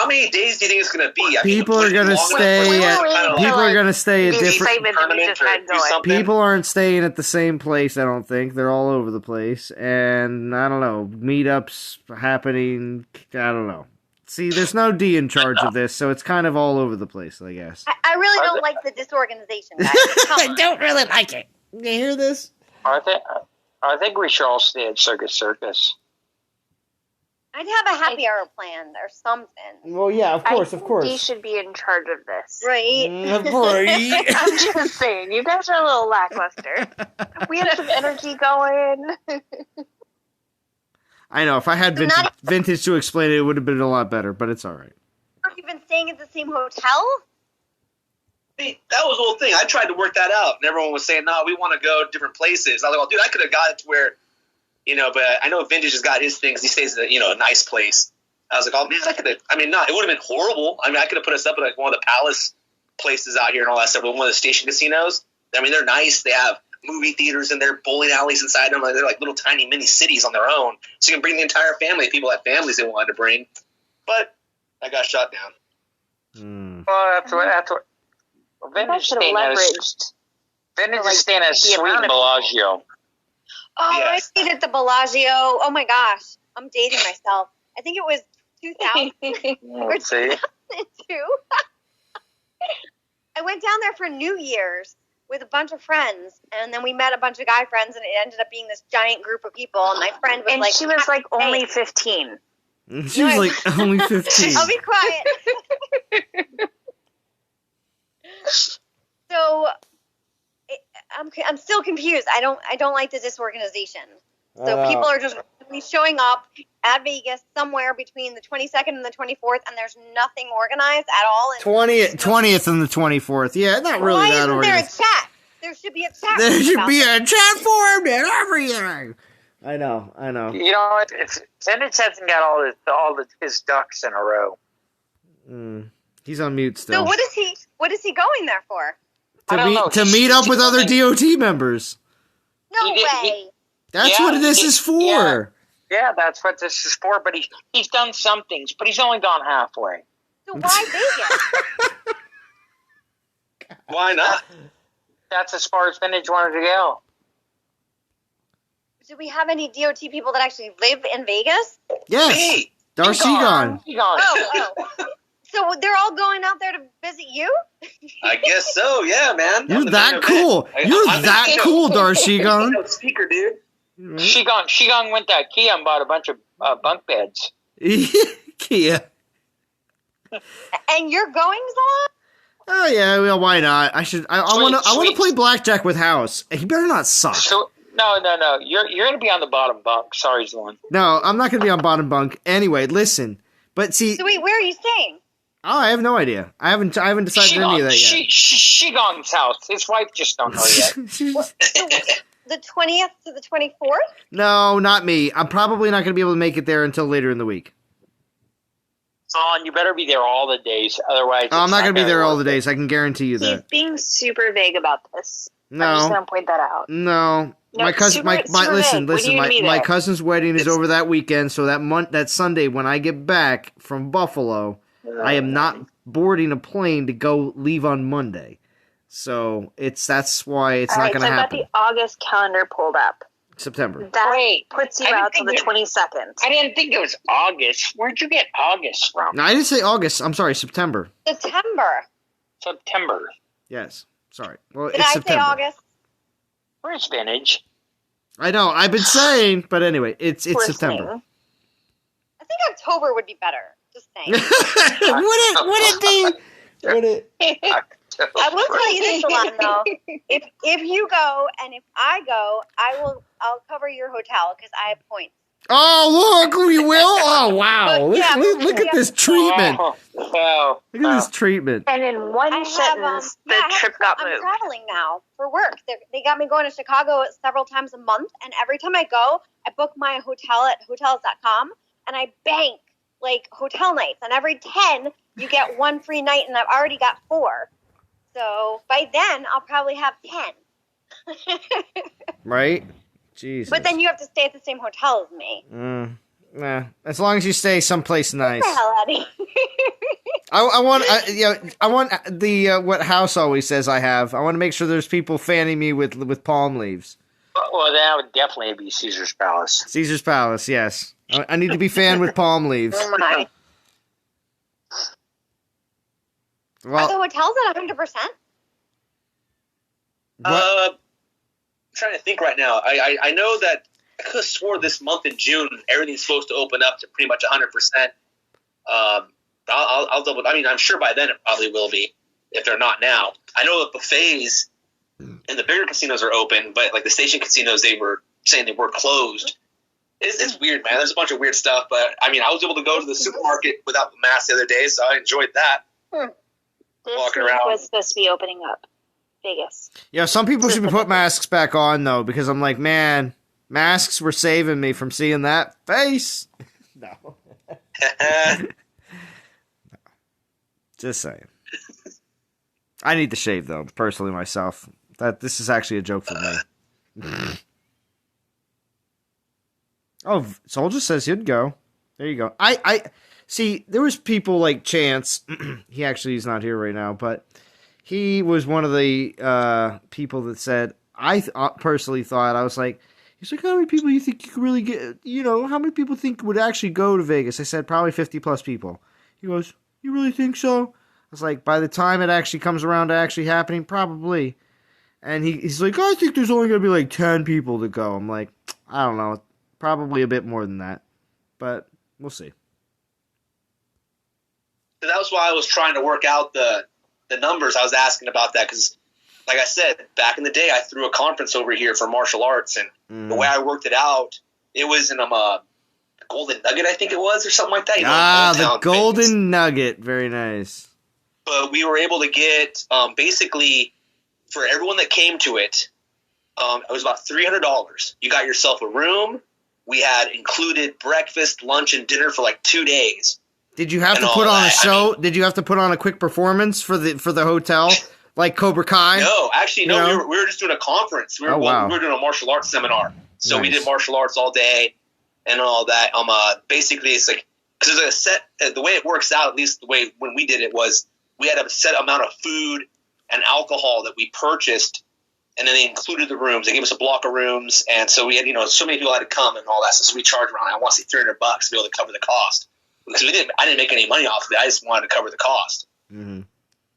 many days do you think it's going to be? People are going to stay at. People are going to stay at different. People aren't staying at the same place. I don't think they're all over the place, and I don't know. Meetups happening. I don't know. See, there's no D in charge of this, so it's kind of all over the place, I guess. I really don't like the disorganization, guys. I don't really like it. You hear this? I think we should all stay at Circus. I'd have a happy hour planned or something. Well, yeah, of course. He should be in charge of this. Right. Right. I'm just saying, you guys are a little lackluster. We have some energy going. I know, if I had vintage to explain it, it would have been a lot better, but it's all right. Have you been staying at the same hotel? See, that was the whole thing. I tried to work that out, and everyone was saying, no, we want to go different places. I was like, well, dude, I could have got it to where, but I know Vintage has got his things. He stays at, a nice place. I was like, oh, man, I could have, it would have been horrible. I could have put us up at like one of the Palace places out here and all that stuff, with one of the station casinos. They're nice. They have movie theaters and their bowling alleys inside them. They're like little tiny mini cities on their own. So you can bring the entire family. People have families they wanted to bring. But I got shot down. Well, that's what Vintage should have leveraged. Vintage is staying at Sweet Bellagio. Oh, Yes. I stayed at the Bellagio. Oh my gosh, I'm dating myself. I think it was 2000 or 2002. I went down there for New Year's with a bunch of friends, and then we met a bunch of guy friends, and it ended up being this giant group of people. And my friend was she was like only 15. She was like only 15. I'll be quiet. So I'm still confused. I don't like the disorganization. So people are just showing up at Vegas somewhere between the 22nd and the 24th, and there's nothing organized at all. 20th and the 24th. Yeah, not really Why that isn't organized. there a chat? There should be a chat. There should be a chat forum and everything. I know. You know what? Vintage hasn't got all his ducks in a row. He's on mute still. So what is he going there for? To meet up with other DOT members. No way. That's what this is for. Yeah, that's what this is for. But he's done some things, but he's only gone halfway. So why Vegas? Why not? That's as far as Vintage wanted to go. Do we have any DOT people that actually live in Vegas? Yes. Hey, Darcy-gon. Oh. So they're all going out there to visit you? I guess so, yeah, man. You're that cool. You're that cool, Darcy-gon. Speaker, dude. Shigong went to IKEA and bought a bunch of bunk beds. Kia. And you're going, Zon? Oh yeah, well, why not? I want to play blackjack with House. He better not suck. So No. You're going to be on the bottom bunk. Sorry, Zorn. No, I'm not going to be on bottom bunk. Anyway, listen. But see... So wait, where are you staying? Oh, I have no idea. I haven't decided any of that yet. Shigong's house. His wife just don't know yet. The 20th to the 24th? No, not me. I'm probably not going to be able to make it there until later in the week. Son, you better be there all the days. Otherwise, I'm not going to be there all the days. I can guarantee you that. He's being super vague about this. No. I'm just going to point that out. No. My cousin, listen. My cousin's wedding is over that weekend, so that Sunday when I get back from Buffalo, I am not boarding a plane to leave on Monday. So that's why it's not going to happen. I've got the August calendar pulled up. September. That puts you out till the 22nd. I didn't think it was August. Where'd you get August from? No, I didn't say August. I'm sorry, September. September. Yes. Sorry. Well, Did it's I September. say August? Where's vintage? I know. I've been saying, but anyway, it's September. I think October would be better. Just saying. Would it be? Would it? I will tell you this, Alon, though. If you go and if I go, I'll cover your hotel because I have points. Oh, look, we will? Oh, wow. Look at this treatment. Wow. Look at this treatment. And in one sentence, the trip got moved. I'm traveling now for work. They got me going to Chicago several times a month, and every time I go, I book my hotel at hotels.com, and I bank, hotel nights. And every 10, you get one free night, and I've already got 4. So by then, I'll probably have 10. Right? Jesus. But then you have to stay at the same hotel as me. Nah. As long as you stay someplace nice. Get the hell out of here. I want the what House always says I have. I want to make sure there's people fanning me with palm leaves. Well, that would definitely be Caesar's Palace. Caesar's Palace, yes. I need to be fanned with palm leaves. Oh my. Well, are the hotels at 100%? I'm trying to think right now. I know that I could have swore this month in June everything's supposed to open up to pretty much 100%. I'll double. I mean, I'm sure by then it probably will be if they're not now. I know that buffets and the bigger casinos are open, but the station casinos, they were saying they were closed. It's weird, man. There's a bunch of weird stuff, but I mean, I was able to go to the supermarket without the mask the other day, so I enjoyed that. Walking around was supposed to be opening up. Vegas. Yeah, some people should be put masks back on though, because I'm like, man, masks were saving me from seeing that face. No. Just saying. I need to shave though, personally myself. This is actually a joke for me. Oh, Soldier says he'd go. There you go. I see. There was people like Chance. He's not here right now, but he was one of the people that said, I personally thought, I was like, he's like, how many people do you think you could really get, how many people think would actually go to Vegas? I said, probably 50 plus people. He goes, you really think so? I was like, by the time it actually comes around to actually happening, probably. And he's like, I think there's only going to be 10 people to go. I'm like, I don't know. Probably a bit more than that. But we'll see. That was why I was trying to work out the numbers. I was asking about that because, like I said, back in the day, I threw a conference over here for martial arts, and the way I worked it out, it was in a Golden Nugget, I think it was, or something like that. The Golden Nugget. Very nice. But we were able to get, basically, for everyone that came to it, it was about $300. You got yourself a room. We had included breakfast, lunch, and dinner for 2 days. Did you have to put on a show? Did you have to put on a quick performance for the hotel, like Cobra Kai? No, actually, no. We were just doing a conference. We were doing a martial arts seminar. So we did martial arts all day and all that. Basically, it's because there's a set. The way it works out, at least the way when we did it, was we had a set amount of food and alcohol that we purchased, and then they included the rooms. They gave us a block of rooms, and so we had so many people had to come and all that. So we charged around, I want to say $300 to be able to cover the cost. Because I didn't make any money off of it. I just wanted to cover the cost. Mm-hmm.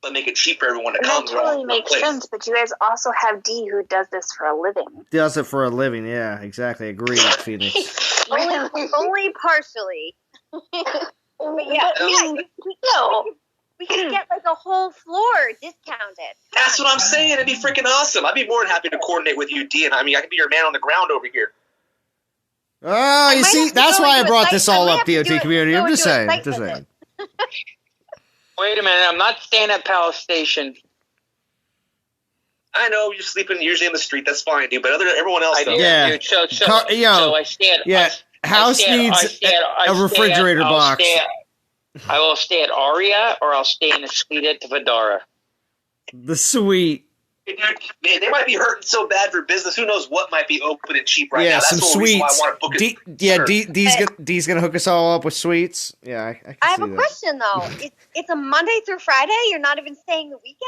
But make it cheap for everyone to come. That totally makes sense, but you guys also have D who does this for a living. Does it for a living, yeah, exactly. Agreed, Phoenix. only partially. No. We could get like a whole floor discounted. That's what I'm saying. It'd be freaking awesome. I'd be more than happy to coordinate with you, D, and I mean, I can be your man on the ground over here. Oh, you see, that's why I brought this all up, DOT community. I'm just saying. Just saying. Wait a minute, I'm not staying at Palace Station. I know you're sleeping usually in the street. That's fine, dude. But everyone else, though. Yeah. Dude, so I stay at. House needs a refrigerator box. I will stay at Aria, or I'll stay in the suite at the Vidara. The suite. Dude, they might be hurting so bad for business. Who knows what might be open and cheap right now? Yeah, That's some the reason why I sweets. want to book it. D's gonna hook us all up with sweets. Yeah, I can I have see a that. question though. It's a Monday through Friday. You're not even staying the weekend.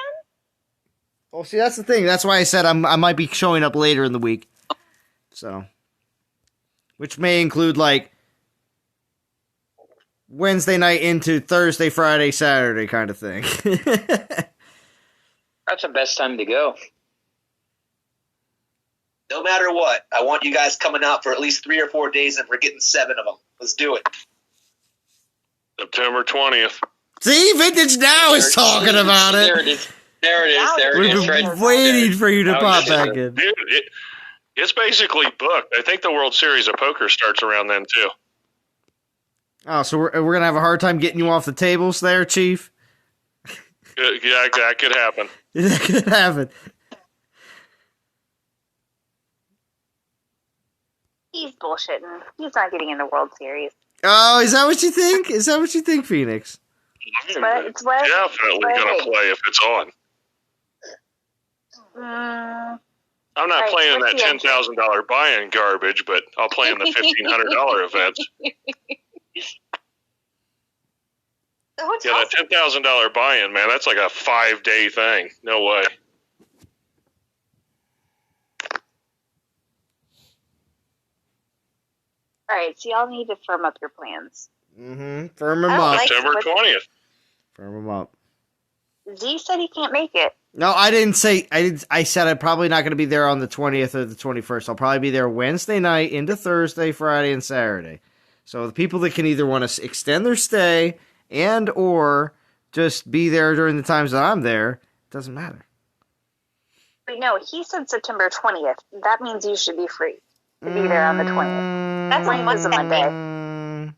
Well, see, that's the thing. That's why I said I might be showing up later in the week. So, which may include like Wednesday night into Thursday, Friday, Saturday kind of thing. That's the best time to go. No matter what, I want you guys coming out for at least 3 or 4 days, and we're getting 7 of them. Let's do it. September 20th. See, Vintage Now is talking about it. There it is. There it is. There it is. We've Right been waiting for you to Now pop it's- back in. Dude, it's basically booked. I think the World Series of Poker starts around then, too. Oh, so we're gonna have a hard time getting you off the tables there, Chief? Yeah, that could happen. That could happen. He's bullshitting. He's not getting in the World Series. Oh, is that what you think? Is that what you think, Phoenix? It's what Definitely going to play if it's on. I'm not Right, playing in that what's the $10,000 buy-in garbage, but I'll play in the $1,500 events. Yeah, that $10,000 buy-in, man, that's like a 5-day thing. No way. All right, so y'all need to firm up your plans. Mm-hmm. Firm him I don't up. like- September 20th. Firm him up. Z said he can't make it. No, I didn't say. I said I'm probably not going to be there on the 20th or the 21st. I'll probably be there Wednesday night into Thursday, Friday, and Saturday. So the people that can either want to extend their stay and or just be there during the times that I'm there, it doesn't matter. Wait, no, he said September 20th. That means you should be free to be there on the 20th. That's like once a Monday.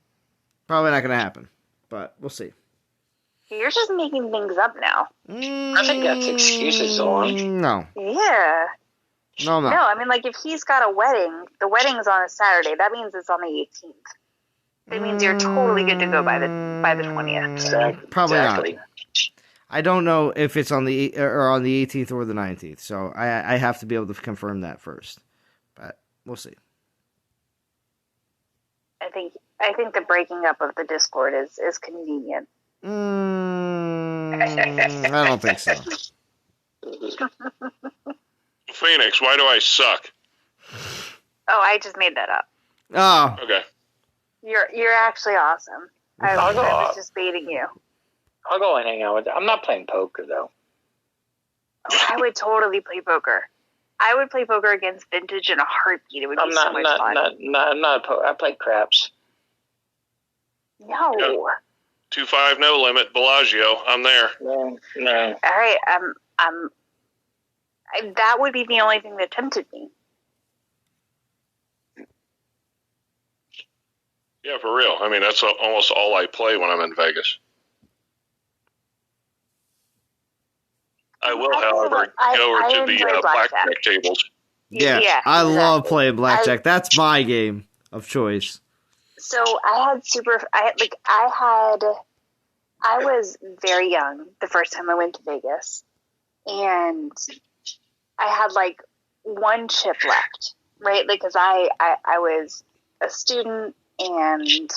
Probably not going to happen, but we'll see. You're just making things up now. I think that's excuses on. No. Yeah. No, I'm not. No, I mean, like, if he's got a wedding, the wedding's on a Saturday. That means it's on the 18th. It means you're totally good to go by the 20th. Probably Exactly. not. I don't know if it's on the 18th or the 19th, so I have to be able to confirm that first. But we'll see. I think the breaking up of the Discord is convenient. I don't think so. Phoenix, why do I suck? Oh, I just made that up. Oh, Okay. You're actually awesome. I was just baiting you. I'll go and hang out with them. I'm not playing poker, though. Oh, I would totally play poker. I would play poker against Vintage in a heartbeat. It would be I'm so much fun. I play craps. No. Yeah. 2-5 no limit, Bellagio. I'm there. No. All right. That would be the only thing that tempted me. Yeah, for real. I mean, that's almost all I play when I'm in Vegas. I will, however, go to the enjoy blackjack tables. yeah. Yeah, I love exactly. playing blackjack. That's my game of choice. So I was very young the first time I went to Vegas, and I had like one chip left, right? Like, cause I was a student and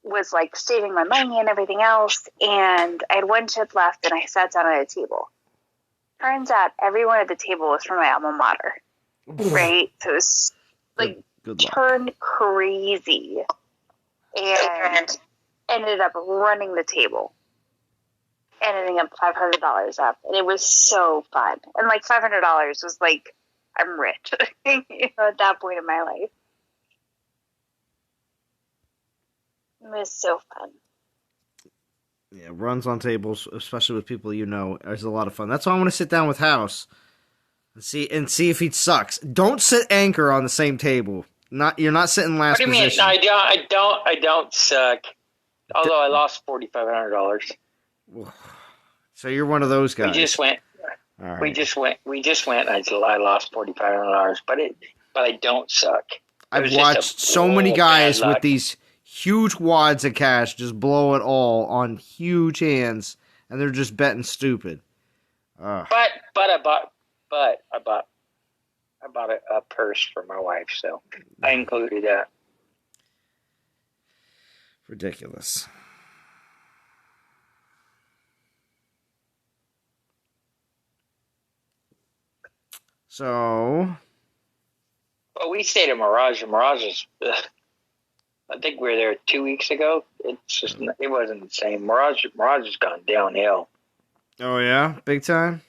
was like saving my money and everything else. And I had one chip left and I sat down at a table. Turns out everyone at the table was from my alma mater, right? So it was like Good luck. turned crazy and ended up running the table and ending up $500 up. And it was so fun. And like $500 was like, I'm rich at that point in my life. It was so fun. Yeah, runs on tables, especially with people you know, is a lot of fun. That's why I want to sit down with House and see if he sucks. Don't sit anchor on the same table. You're not sitting last What do you position. mean? I don't suck. Although I lost $4,500. So you're one of those guys. We just went. All right. We just went. I lost $4,500, but I don't suck. I've watched so many guys with these huge wads of cash just blow it all on huge hands, and they're just betting stupid. But I bought a purse for my wife, so I included that. Ridiculous. So, well, we stayed at Mirage. And Mirage is, I think we were there 2 weeks ago. It wasn't the same. Mirage has gone downhill. Oh yeah, big time.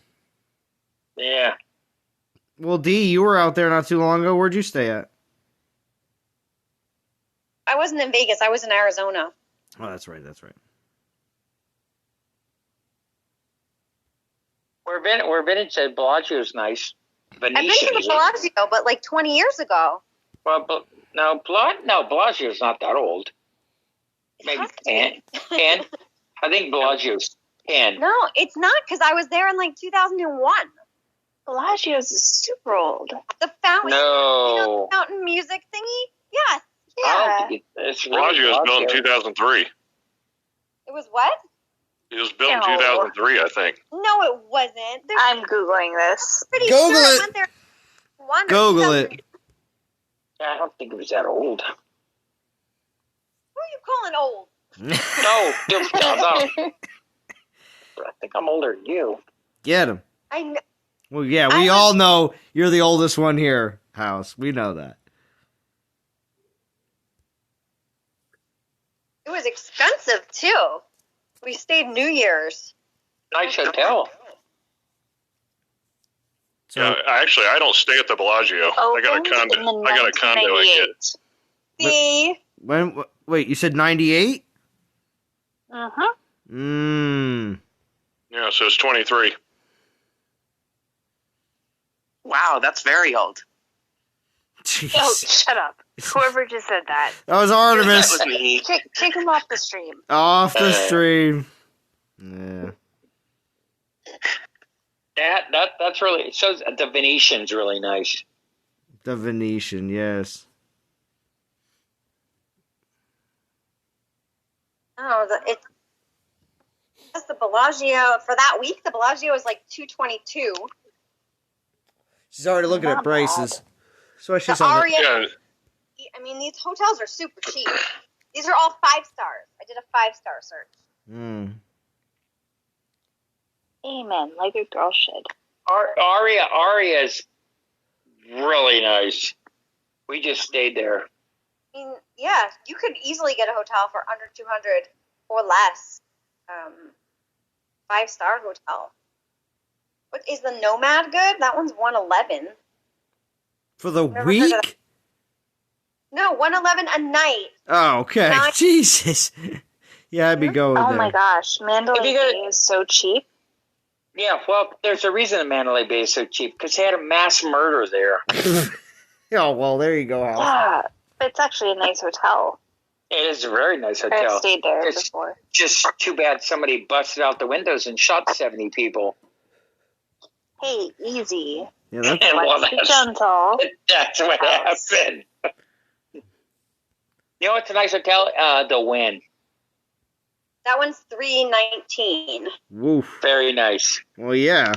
Yeah. Well, D, you were out there not too long ago. Where'd you stay at? I wasn't in Vegas. I was in Arizona. Oh, that's right. That's right. We're vintage at Bellagio's nice. I've been to the Bellagio, but like 20 years ago. Well, Bellagio's not that old. Maybe 10. I think Bellagio's 10. No, it's not, because I was there in like 2001. Bellagio's is super old. The fountain, No. the fountain music thingy? Yes. I Yeah. don't think it's really Bellagio was built in Bellagio. 2003. It was what? It was built in No. 2003, I think. No, it wasn't. They're I'm Googling this. pretty Google sure I it. went there. One or Google 2000. it. I don't think it was that old. Who are you calling old? No. I think I'm older than you. Get him. I know. Well, yeah, we all know you're the oldest one here, House. We know that. It was expensive too. We stayed New Year's. Nice hotel. So, Yeah, actually, I don't stay at the Bellagio. I got a Opened condo. in I got a condo. I get. 1998. See? wait, you said 98? Uh-huh. Yeah, so it's 23. Wow, that's very old. Jeez. Oh, shut up. Whoever just said that. That was That Artemis. was me. Kick him off the stream. Off the stream. Yeah. That's really, so the Venetian's really nice. The Venetian, yes. Oh, that's the Bellagio for that week. The Bellagio was like $222. She's already looking Not at prices. So she's The on Aria. Yeah, I mean, these hotels are super cheap. These are all 5 stars. I did a 5-star search. the... Amen, like a girl should. Aria's really nice. We just stayed there. I mean, yeah, you could easily get a hotel for under 200 or less. 5-star hotel. What is the Nomad good? That one's 111. For the Never heard of that. week? No, 111 a night. Oh, okay. Nine- Jesus. Yeah, I'd be going Oh there. my gosh, Mandalay If you go- Bay is so cheap. Yeah, well, there's a reason that Mandalay Bay is so cheap, because they had a mass murder there. Oh, well, there you go, Al. Yeah, it's actually a nice hotel. It is a very nice I've hotel. stayed there It's before. just too bad somebody busted out the windows and shot 70 people. Hey, easy. Yeah, that's... Well, Let's be gentle. that's what happened. You know what's a nice hotel? The Wynn. That one's $319. Woof. Very nice. Well, yeah.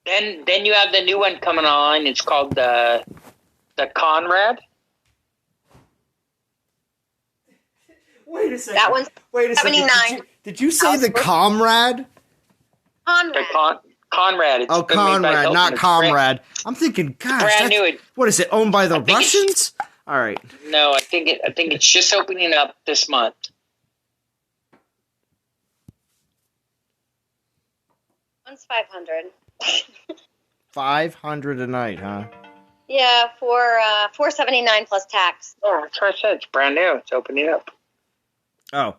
Then you have the new one coming on. It's called the Conrad. Wait a second. That one's Wait a second. 79. Did you say the comrade? Conrad. The Conrad. It's Oh, been made by Conrad, Hilton. not It's comrade. I'm thinking, gosh, brand new. what is it, owned by the think it's- Russians? All right. No, I think it's just opening up this month. One's 500. 500 a night, huh? Yeah, for $479 plus tax. Oh, that's what I said. It's brand new. It's opening up. Oh.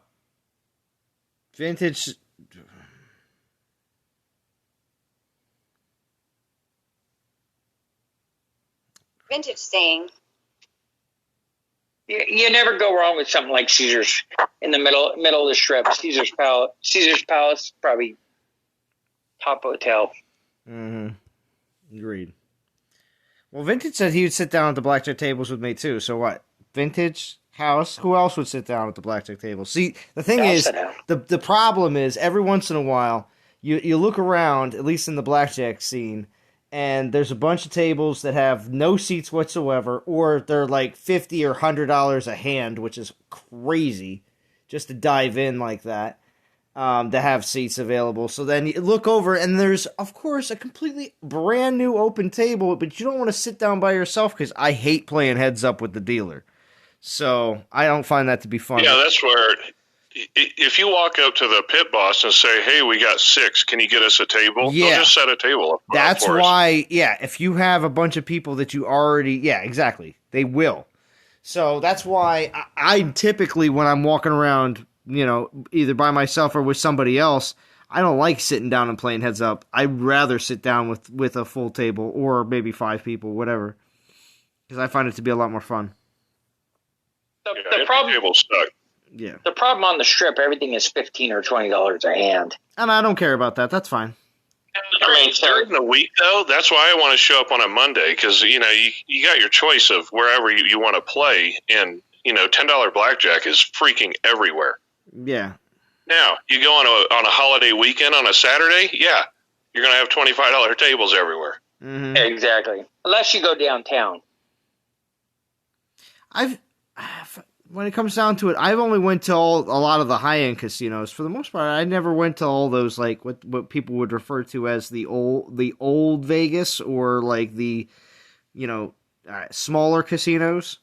Vintage. Vintage staying. You never go wrong with something like Caesar's in the middle of the strip. Caesar's Palace, probably top hotel. Mm-hmm. Agreed. Well, Vintage said he would sit down at the blackjack tables with me too. So what? Vintage, House. Who else would sit down at the blackjack table? See, the thing is, the problem is every once in a while you look around, at least in the blackjack scene, and there's a bunch of tables that have no seats whatsoever, or they're like $50 or $100 a hand, which is crazy, just to dive in like that, to have seats available. So then you look over, and there's, of course, a completely brand new open table, but you don't want to sit down by yourself, because I hate playing heads up with the dealer. So I don't find that to be fun. Yeah, that's where... If you walk up to the pit boss and say, "Hey, we got 6, can you get us a table?" Yeah. They'll just set a table up. That's why, yeah, if you have a bunch of people that you already, yeah, exactly, they will. So that's why I typically, when I'm walking around, you know, either by myself or with somebody else, I don't like sitting down and playing heads up. I'd rather sit down with a full table or maybe 5 people, whatever, because I find it to be a lot more fun. The problem table stuck. Yeah. The problem on the strip, everything is $15 or $20 a hand. And I don't care about that. That's fine. During the week, though, that's why I want to show up on a Monday, because, you know, you got your choice of wherever you want to play, and, you know, $10 blackjack is freaking everywhere. Yeah. Now, you go on a holiday weekend on a Saturday, yeah, you're going to have $25 tables everywhere. Mm-hmm. Exactly. Unless you go downtown. When it comes down to it, I've only went to a lot of the high-end casinos. For the most part, I never went to all those, like, what people would refer to as the old Vegas, or, like, the, you know, smaller casinos.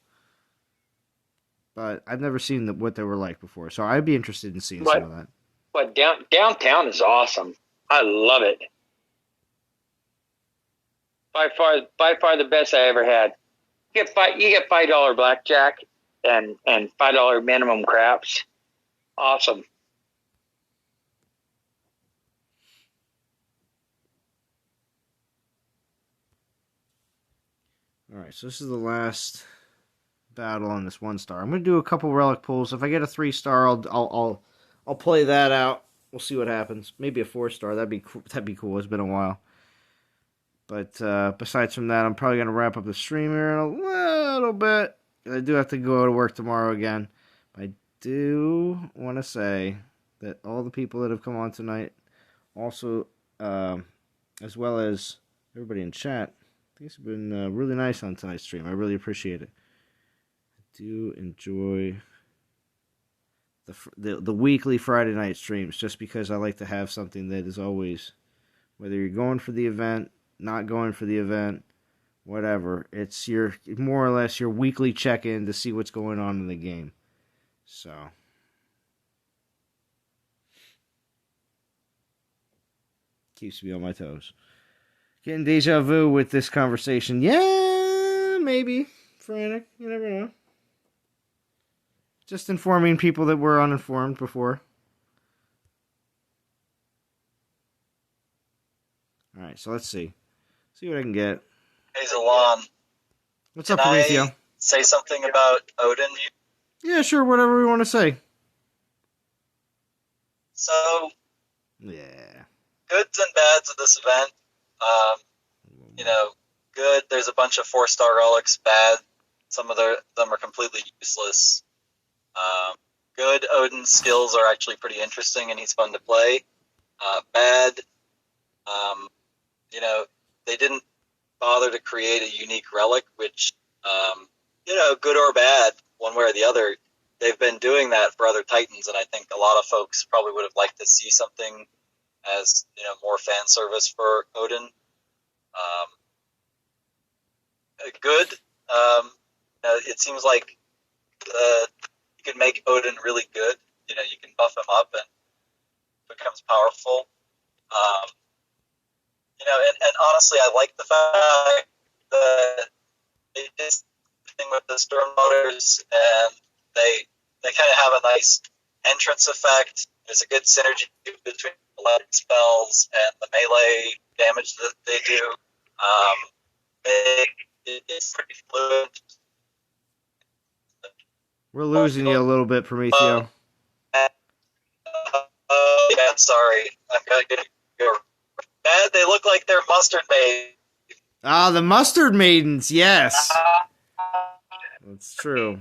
But I've never seen what they were like before, so I'd be interested in seeing some of that. But downtown is awesome. I love it. By far the best I ever had. You get $5 blackjack and $5 minimum craps. Awesome. All right, so this is the last battle on this 1-star. I'm gonna do a couple relic pulls. If I get a 3-star, I'll play that out. We'll see what happens. Maybe a 4-star. That'd be cool. It's been a while. But besides from that, I'm probably gonna wrap up the stream here in a little bit. I do have to go to work tomorrow again. But I do want to say that all the people that have come on tonight, also, as well as everybody in chat, I think it's been really nice on tonight's stream. I really appreciate it. I do enjoy the weekly Friday night streams, just because I like to have something that is always, whether you're going for the event, not going for the event, whatever, it's your more or less your weekly check-in to see what's going on in the game. So keeps me on my toes. Getting deja vu with this conversation. Yeah, maybe. Frantic. You never know. Just informing people that were uninformed before. Alright, so let's see. See what I can get. Hey, Zalan. What's up, Prometheus? Say something about Odin? Yeah, sure, whatever we want to say. So, yeah, goods and bads of this event. You know, good, there's a bunch of 4-star relics. Bad, some of them are completely useless. Good, Odin's skills are actually pretty interesting and he's fun to play. Bad, you know, they didn't bother to create a unique relic, which, you know, good or bad, one way or the other, they've been doing that for other Titans, and I think a lot of folks probably would have liked to see something as, you know, more fan service for Odin. Good. It seems like you can make Odin really good. You know, you can buff him up and becomes powerful. You know, and honestly, I like the fact that they did this thing with the Storm Motors, and they kind of have a nice entrance effect, There's a good synergy between the electric spells and the melee damage that they do. It's pretty fluid. We're losing you a little bit, Prometheo. Yeah, sorry. I'm going to go. They look like they're mustard made. Ah, the Mustard Maidens, yes. That's true.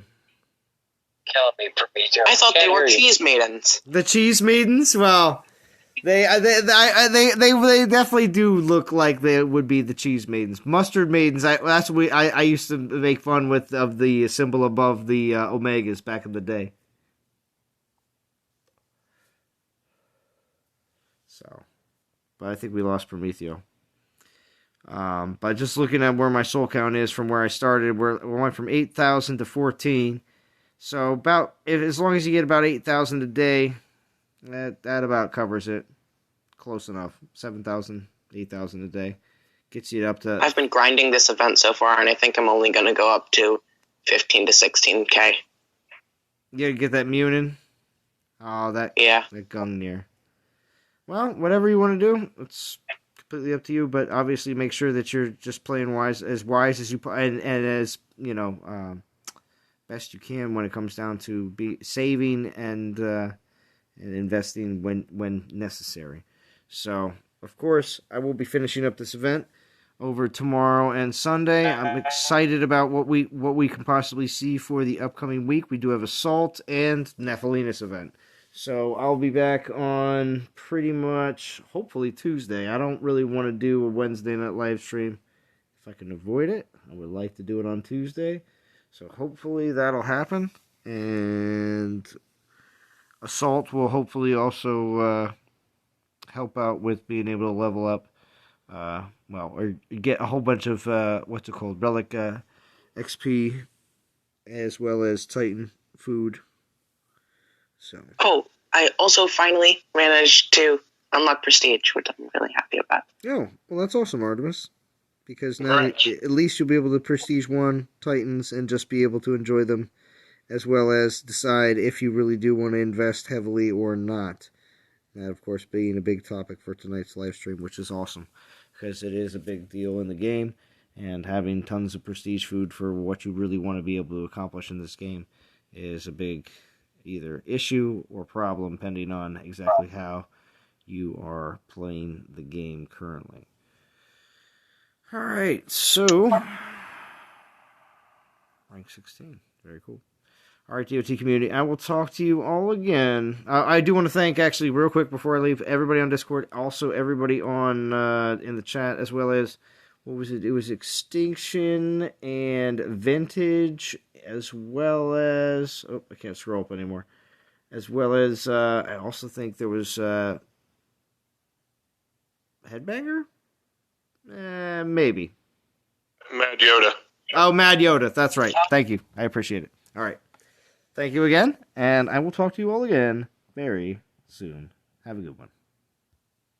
Killing me, Prometheus. I thought they were cheese maidens. The Cheese Maidens? Well, they definitely do look like they would be the Cheese Maidens. Mustard Maidens, that's what I used to make fun with of the symbol above the Omegas back in the day. So, but I think we lost Prometheo. But just looking at where my soul count is from where I started, we went from 8,000 to 14. So as long as you get about 8,000 a day, that about covers it. Close enough. 7,000, 8,000 a day. Gets you up to... I've been grinding this event so far, and I think I'm only going to go up to 15 to 16K. You get that Munin? Oh, that Gungnir. Well, whatever you want to do, it's completely up to you, but obviously make sure that you're just playing wise as you and as, best you can when it comes down to be saving and investing when necessary. So, of course, I will be finishing up this event over tomorrow and Sunday. I'm excited about what we can possibly see for the upcoming week. We do have Assault and Nephilinus event. So I'll be back on pretty much, hopefully, Tuesday. I don't really want to do a Wednesday night live stream. If I can avoid it, I would like to do it on Tuesday. So hopefully that'll happen. And Assault will hopefully also help out with being able to level up, or get a whole bunch of, Relic XP, as well as Titan food. So. Oh, I also finally managed to unlock Prestige, which I'm really happy about. Oh, well, that's awesome, Artemis. Because now at least you'll be able to Prestige 1 Titans and just be able to enjoy them, as well as decide if you really do want to invest heavily or not. That, of course, being a big topic for tonight's live stream, which is awesome, because it is a big deal in the game, and having tons of Prestige food for what you really want to be able to accomplish in this game is a big either issue or problem, depending on exactly how you are playing the game currently. Alright, so rank 16. Very cool. Alright, DOT community, I will talk to you all again. I do want to thank, actually, real quick before I leave, everybody on Discord, also everybody on in the chat, as well as, what was it? It was Extinction and Vintage, as well as... Oh, I can't scroll up anymore. As well as, I also think there was Headbanger? Maybe. Mad Yoda. Oh, Mad Yoda. That's right. Thank you. I appreciate it. All right. Thank you again, and I will talk to you all again very soon. Have a good one.